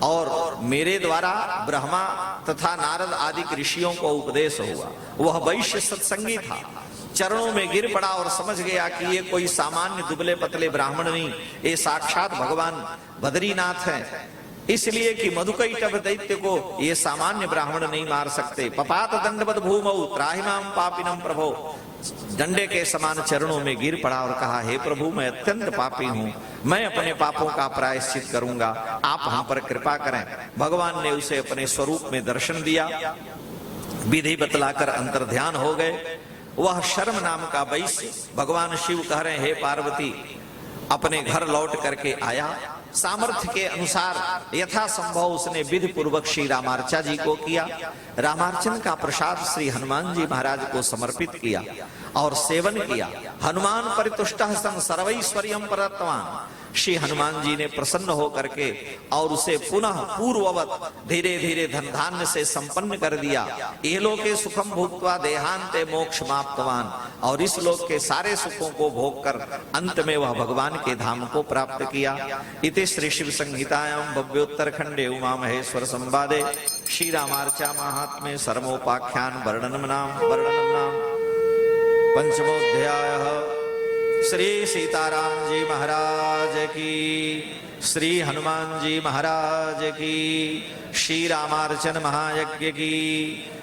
और मेरे द्वारा ब्रह्मा तथा नारद आदि ऋषियों को उपदेश हुआ। वह वैश्य सत्संगी था, चरणों में गिर पड़ा और समझ गया कि ये कोई सामान्य दुबले पतले ब्राह्मण नहीं, ये साक्षात भगवान बद्रीनाथ हैं। इसलिए कि मधुकैटभ दैत्य को ये सामान्य ब्राह्मण नहीं मार सकते। पपात दंडवत भूमौ त्राहिमाम पापिनम प्रभो, डंडे के समान चरणों में गिर पड़ा और कहा, हे प्रभु, मैं अत्यंत पापी हूं, मैं अपने पापों का प्रायश्चित करूंगा, आप हम पर कृपा करें। भगवान ने उसे अपने स्वरूप में दर्शन दिया, विधि बतलाकर अंतर ध्यान हो गए। वह शर्म नाम का वैश्य भगवान शिव कह रहे, हे पार्वती, अपने घर लौट करके आया। सामर्थ्य के अनुसार यथा संभव उसने विधि पूर्वक श्री रामार्चा जी को किया। रामार्चन का प्रसाद श्री हनुमान जी महाराज को समर्पित किया और सेवन किया। हनुमान परितुष्टः सन सर्वैश्वर्यं प्रदत्तवान्। श्री हनुमान जी ने प्रसन्न होकर के और उसे पुनः पूर्ववत धीरे धीरे धन धान्य से संपन्न कर दिया। ये लोके सुखम भुक्त्वा देहांते मोक्षमाप्तवान्, और इस लोक के सारे सुखों को भोग कर अंत में वह भगवान के धाम को प्राप्त किया। इति श्री शिव संहितायां भव्योत्तरखंडे उमा महेश्वर संवादे श्री रामार्चा महात्म्ये सरमोपाख्यान वर्णनम नाम पंचमोऽध्यायः। श्री सीताराम जी महाराज की, श्री हनुमान जी महाराज की, श्री रामार्चन महायज्ञ की,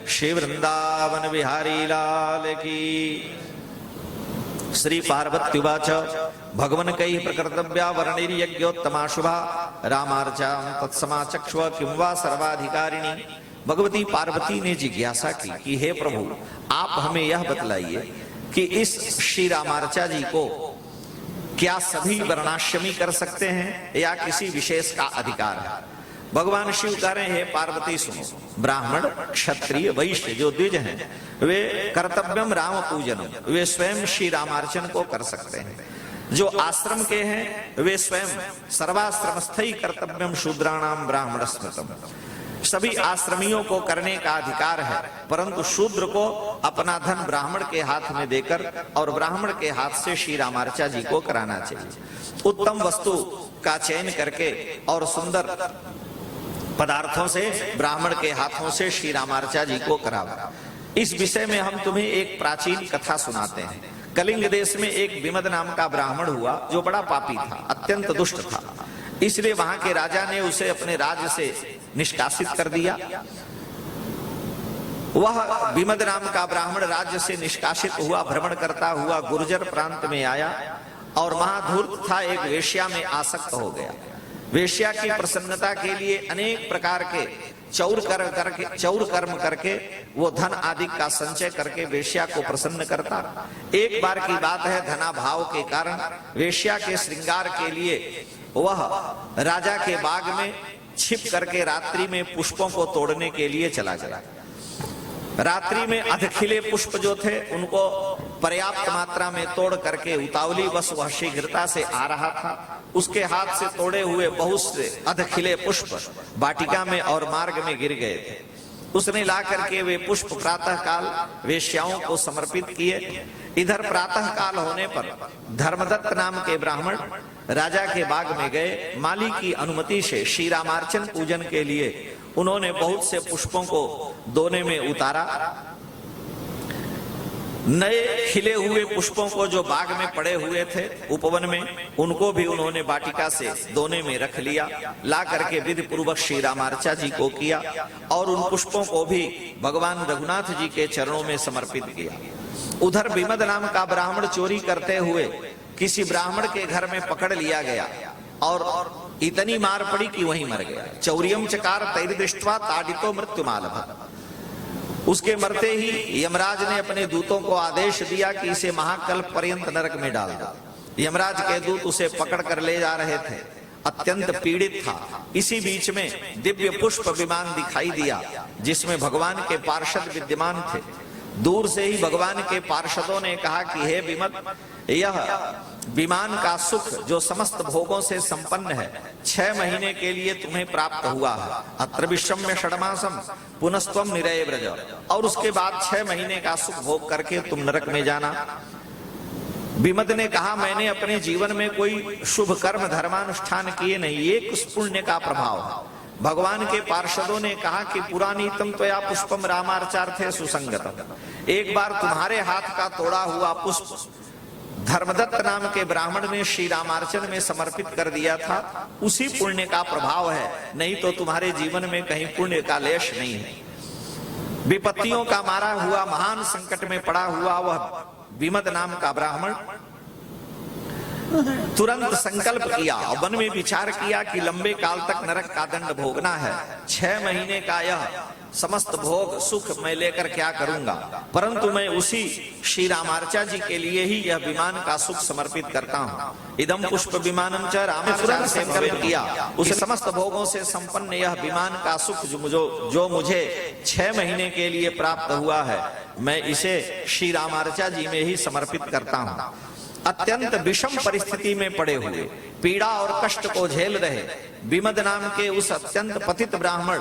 श्री वृंदावन बिहारी लाल की। श्री पार्वत्युवाच भगवन कई प्रकृतव्या वर्णिर्यज्ञोत्तमा शुभा रामार्चा तत्समाचक्ष्व किं वा सर्वाधिकारिणी। भगवती पार्वती ने जिज्ञासा की कि हे प्रभु, आप हमें यह बतलाइए कि इस श्री रामार्चा जी को क्या सभी वर्णाश्रमी कर सकते हैं या किसी विशेष का अधिकार है। भगवान शिव कह रहे हैं, पार्वती सुनो, ब्राह्मण क्षत्रिय वैश्य जो द्विज हैं वे कर्तव्यम राम पूजनम, वे स्वयं श्री रामार्चन को कर सकते हैं। जो आश्रम के हैं वे स्वयं सर्वाश्रमस्थई कर्तव्यम शूद्राणाम ब्राह्मण स्मृतम, सभी आश्रमियों को करने का अधिकार है, परंतु शूद्र को अपना धन ब्राह्मण के हाथ में देकर और ब्राह्मण के हाथ से श्री रामार्चा जी को कराना चाहिए। उत्तम वस्तु का चयन करके और सुंदर पदार्थों से ब्राह्मण के हाथों से श्री रामार्चा जी को कराओ। इस विषय में हम तुम्हें एक प्राचीन कथा सुनाते हैं। कलिंग देश में एक विमद नाम का ब्राह्मण हुआ जो बड़ा पापी था, अत्यंत दुष्ट था। इसलिए वहां के राजा ने उसे अपने राज्य से निष्कासित कर दिया। वह विमद नाम का ब्राह्मण राज्य से निष्कासित हुआ, भ्रमण करता हुआ गुर्जर प्रांत में आया और महाधूर्त था, एक वेश्या में आसक्त हो गया। वेश्या की प्रसन्नता के लिए अनेक प्रकार के चौर कर्म करके वो धन आदि का संचय करके वेश्या को प्रसन्न करता। एक बार की बात है, धनाभाव के कारण वेश्या के श्रृंगार के लिए वह राजा के बाग में छिप करके रात्रि में पुष्पों को तोड़ने के लिए चला गया। रात्रि में अधखिले पुष्प जो थे उनको पर्याप्त मात्रा में तोड़ करके उतावली बस वह शीघ्रता से आ रहा था। उसके हाथ से तोड़े हुए बहुत से अधखिले पुष्प वाटिका में और मार्ग में गिर गए थे। उसने ला करके वे पुष्प प्रातः काल वेश्याओं को समर्पित किए। इधर प्रातः काल होने पर धर्मदत्त नाम के ब्राह्मण राजा के बाग में गए। माली की अनुमति से श्री रामार्चन पूजन के लिए उन्होंने बहुत से पुष्पों को दोने में उतारा। नए खिले हुए पुष्पों को जो बाग में पड़े हुए थे उपवन में, उनको भी उन्होंने वाटिका से दोने में रख लिया, ला करके विधि पूर्वक श्री रामार्चा जी को किया और उन पुष्पों को भी भगवान रघुनाथ जी के चरणों में समर्पित किया। उधर विमद नाम का ब्राह्मण चोरी करते हुए किसी ब्राह्मण के घर में पकड़ लिया गया और इतनी मार पड़ी कि वहीं मर गया। चौरियम चकार तैर्दृष्ट्वा ताडितो मृत्युमालभ। उसके मरते ही यमराज ने अपने दूतों को आदेश दिया कि इसे महाकल्प पर्यंत नरक में डाल दो। यमराज के दूत उसे पकड़ कर ले जा रहे थे, अत्यंत पीड़ित था। इसी बीच में दिव्य पुष्प विमान दिखाई दिया जिसमें भगवान के पार्षद विद्यमान थे। दूर से ही भगवान के पार्षदों ने कहा कि हे विमद, यह विमान का सुख जो समस्त भोगों से संपन्न है 6 महीने के लिए तुम्हें प्राप्त हुआ है। अत्र विश्वम्य षडमासम पुनस्त्वम निरय व्रज। और उसके बाद 6 महीने का सुख भोग करके तुम नरक में जाना। विमद ने कहा, मैंने अपने जीवन में कोई शुभ कर्म धर्मानुष्ठान किए नहीं, ये कुछ पुण्य का प्रभाव है। भगवान के पार्षदों ने कहा कि पुरानीतम त्वया पुष्पम रामार्चार्थे सुसंगतम। एक बार तुम्हारे हाथ का तोड़ा हुआ पुष्प धर्मदत्त नाम के ब्राह्मण ने श्री रामार्चन में समर्पित कर दिया था, उसी पुण्य का प्रभाव है, नहीं तो तुम्हारे जीवन में कहीं पुण्य का लेश नहीं है। विपत्तियों का मारा हुआ महान संकट में पड़ा हुआ वह विमद नाम का ब्राह्मण तुरंत संकल्प किया और मन में विचार किया कि लंबे काल तक नरक का दंड भोगना है। 6 महीने का यह समस्त भोग सुख मैं लेकर क्या करूंगा, परंतु मैं उसी श्री रामार्चा जी के लिए ही यह विमान का सुख समर्पित करता हूँ। इदम पुष्प विमानम च रामार्चा से संकल्प किया, उस समस्त भोगों से संपन्न यह विमान का सुख जो मुझे 6 महीने के लिए प्राप्त हुआ है, मैं इसे श्री रामार्चा जी में ही समर्पित करता हूँ। अत्यंत विषम परिस्थिति में पड़े हुए, पीड़ा और कष्ट को झेल रहे विमद नाम के उस अत्यंत पतित ब्राह्मण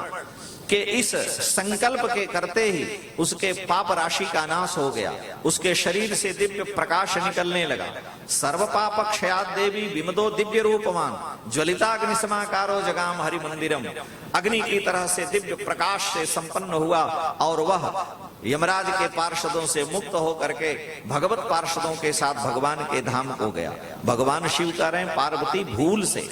के इस संकल्प के करते ही उसके पाप राशि का नाश हो गया। उसके शरीर से दिव्य प्रकाश निकलने लगा। सर्व पाप क्षयाद देवी विमदो दिव्य रूपमान ज्वलिताग्नि समाकारो जगाम हरि मंदिरम। अग्नि की तरह से दिव्य प्रकाश से संपन्न हुआ और वह यमराज के पार्षदों से मुक्त होकर के भगवत पार्षदों के साथ भगवान के धाम को गया। भगवान शिव कह रहे हैं, पार्वती भूल से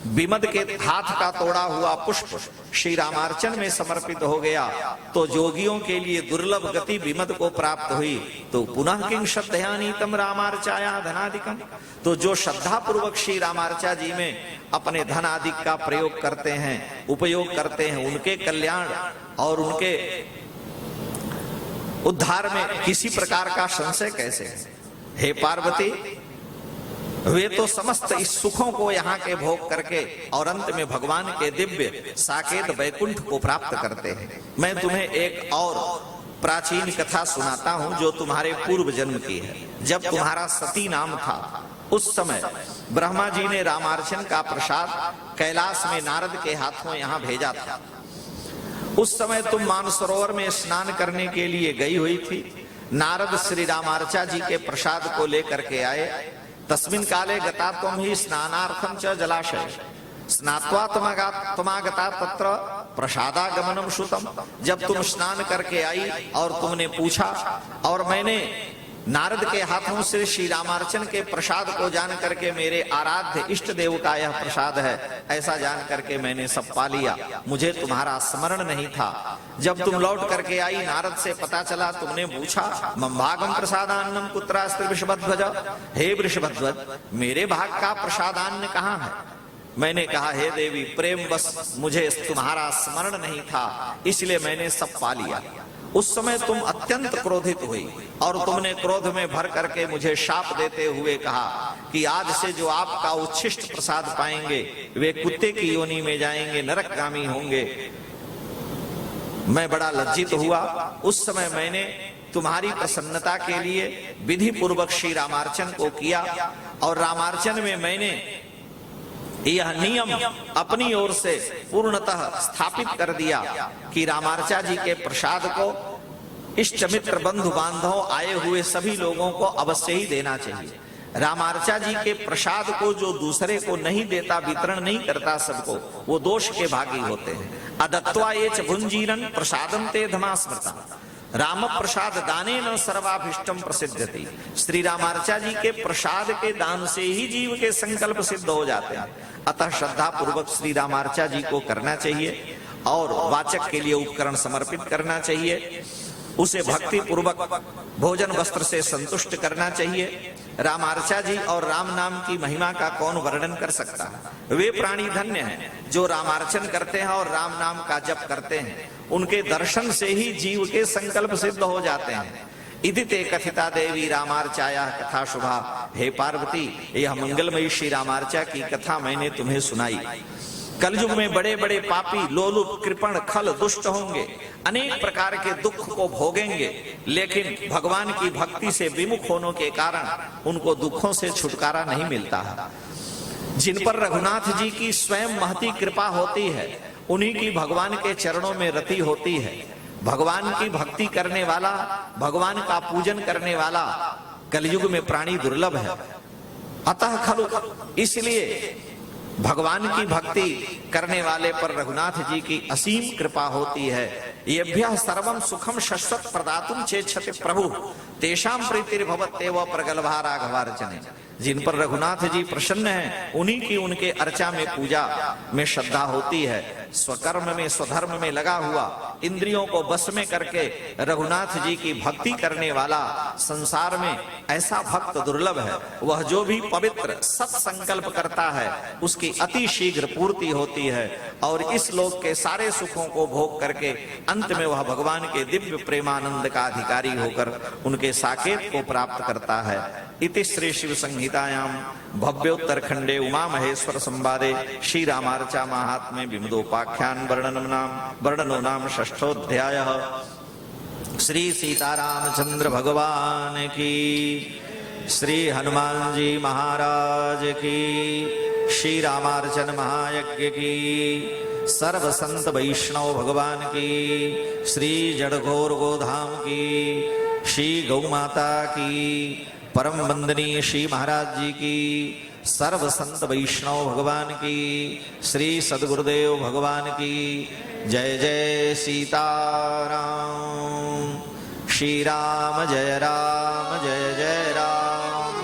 विमद के हाथ का तोड़ा हुआ पुष्प श्री रामार्चन में समर्पित हो गया तो जोगियों के लिए दुर्लभ गति विमद को प्राप्त हुई। तो पुनः किं श्रद्धयानीतम रामार्चाया धनादिकम। तो जो श्रद्धा पूर्वक श्री रामार्चा जी में अपने धन आदि का प्रयोग करते हैं, उपयोग करते हैं, उनके कल्याण और उनके उद्धार में किसी प्रकार का संशय कैसे है। हे पार्वती, वे तो समस्त इस सुखों को यहाँ के भोग करके और अंत में भगवान के दिव्य साकेत वैकुंठ को प्राप्त करते हैं। मैं तुम्हें एक और प्राचीन कथा सुनाता हूँ जो तुम्हारे पूर्व जन्म की है। जब तुम्हारा सती नाम था, उस समय ब्रह्मा जी ने रामार्चन का प्रसाद कैलाश में नारद के हाथों यहाँ भेजा था। उस समय तुम मानसरोवर में स्नान करने के लिए गई हुई थी। नारद श्री रामार्चा जी के प्रसाद को लेकर के आए। तस्मिन् काले गता त्वं ही स्नानार्थं च जलाशय स्नात्वा त्वमागता तत्र प्रसादागमनम श्रुतम। जब तुम स्नान करके आई और तुमने पूछा और मैंने नारद के हाथों से श्री रामार्चन के प्रसाद को जान करके मेरे आराध्य इष्ट देव का यह प्रसाद है, ऐसा जान करके मैंने सब पा लिया। मुझे तुम्हारा स्मरण नहीं था। जब तुम लौट करके आई, नारद से पता चला, तुमने पूछा मम्भागम प्रसादान्नम कुत्रास्ति वृषभध्वज। हे वृषभध्वज, मेरे भाग का प्रसादान्न कहाँ है? मैंने कहा, हे देवी, प्रेम बस मुझे तुम्हारा स्मरण नहीं था, इसलिए मैंने सब पा लिया। उस समय तुम अत्यंत क्रोधित हुई और तुमने क्रोध में भर करके मुझे शाप देते हुए कहा कि आज से जो आपका उच्छिष्ट प्रसाद पाएंगे वे कुत्ते की योनि में जाएंगे, नरकगामी होंगे। मैं बड़ा लज्जित हुआ। उस समय मैंने तुम्हारी प्रसन्नता के लिए विधि पूर्वक श्री रामार्चन को किया और रामार्चन में मैंने यह नियम अपनी ओर से पूर्णतः स्थापित कर दिया कि रामार्चा जी के प्रसाद को इष्ट मित्र बंधु बांधव आए हुए सभी लोगों को अवश्य ही देना चाहिए। रामार्चा जी के प्रसाद को जो दूसरे को नहीं देता, वितरण नहीं करता सबको, वो दोष के भागी होते हैं। अदत्वा ये च भुंजीरन प्रसादम ते धमा स्मृता। राम प्रसाद दाने न सर्वाभिष्टम प्रसिद्धति। श्री रामार्चा जी के प्रसाद के दान से ही जीव के संकल्प सिद्ध हो जाते हैं। अतः श्रद्धा पूर्वक श्री रामार्चा जी को करना चाहिए और वाचक के लिए उपकरण समर्पित करना चाहिए। उसे भक्ति पूर्वक भोजन वस्त्र से संतुष्ट करना चाहिए। रामार्चा जी और राम नाम की महिमा का कौन वर्णन कर सकता है। वे प्राणी धन्य हैं जो रामार्चन करते हैं और राम नाम का जप करते हैं। उनके दर्शन से ही जीव के संकल्प सिद्ध हो जाते हैं। इति ते कथिता देवी रामार्चाया कथा शुभा। हे पार्वती, यह मंगलमयी श्री रामार्चा की कथा मैंने तुम्हें सुनाई। कलयुग में बड़े बड़े पापी, लोलुप, कृपण, खल, दुष्ट होंगे, अनेक प्रकार के दुख को भोगेंगे, लेकिन भगवान की भक्ति से विमुख होने के कारण उनको दुखों से छुटकारा नहीं मिलता है। जिन पर रघुनाथ जी की स्वयं महती कृपा होती है, उन्हीं की भगवान के चरणों में रति होती है। भगवान की भक्ति करने वाला, भगवान का पूजन करने वाला कलयुग में प्राणी दुर्लभ है। अतः खलु, इसलिए भगवान की भक्ति करने वाले पर रघुनाथ जी की असीम कृपा होती है। येभ्यः सर्वं सुखम शश्वत प्रदातुं चेच्छति प्रभु तेषां प्रीतिर्भवत्येव प्रगल्भा राघवार्चने। जिन पर रघुनाथ जी प्रसन्न हैं, उन्हीं की उनके अर्चा में, पूजा में श्रद्धा होती है। स्वकर्म में, स्वधर्म में लगा हुआ, इंद्रियों को बस में करके रघुनाथ जी की भक्ति करने वाला संसार में ऐसा भक्त दुर्लभ है। वह जो भी पवित्र सत्संकल्प करता है, उसकी अति शीघ्र पूर्ति होती है और इस लोक के सारे सुखों को भोग करके अंत में वह भगवान के दिव्य प्रेमानंद का अधिकारी होकर उनके साकेत को प्राप्त करता है। इति श्री शिव संहितायां भव्योत्तर खंडे उमा महेश्वर संवादे श्री रामार्चा महात्म्ये विमुदोपाख्यान वर्णनो नाम षष्ठोऽध्यायः। श्री सीतारामचंद्र भगवान की, श्री हनुमान जी महाराज की, श्री रामार्चन महायज्ञ की, सर्व संत वैष्णव भगवान की, श्री जड़घोर गोधाम की, श्री गौ माता की, परम वंदनीय श्री महाराज जी की, सर्व संत वैष्णव भगवान की, श्री सदगुरुदेव भगवान की जय। जय सीताराम। श्री राम जय राम, जय जय राम।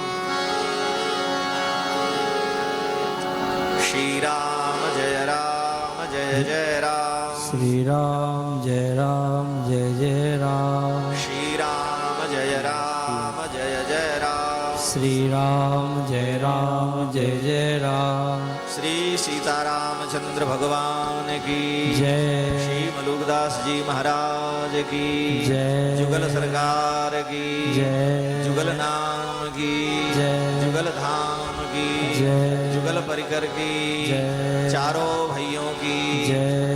श्री राम जय राम, जय जय राम। श्री राम जय राम, जय जय राम। श्री राम जय राम, जय जय राम। श्री राम जय राम, जय जय राम। श्री सीतारामचंद्र भगवान की जय। श्री मलुकदास जी महाराज की जय। जुगल सरकार की जय। जुगल नाम की जय। जुगल धाम की जय। जुगल परिकर की जय। चारों भाइयों की जय।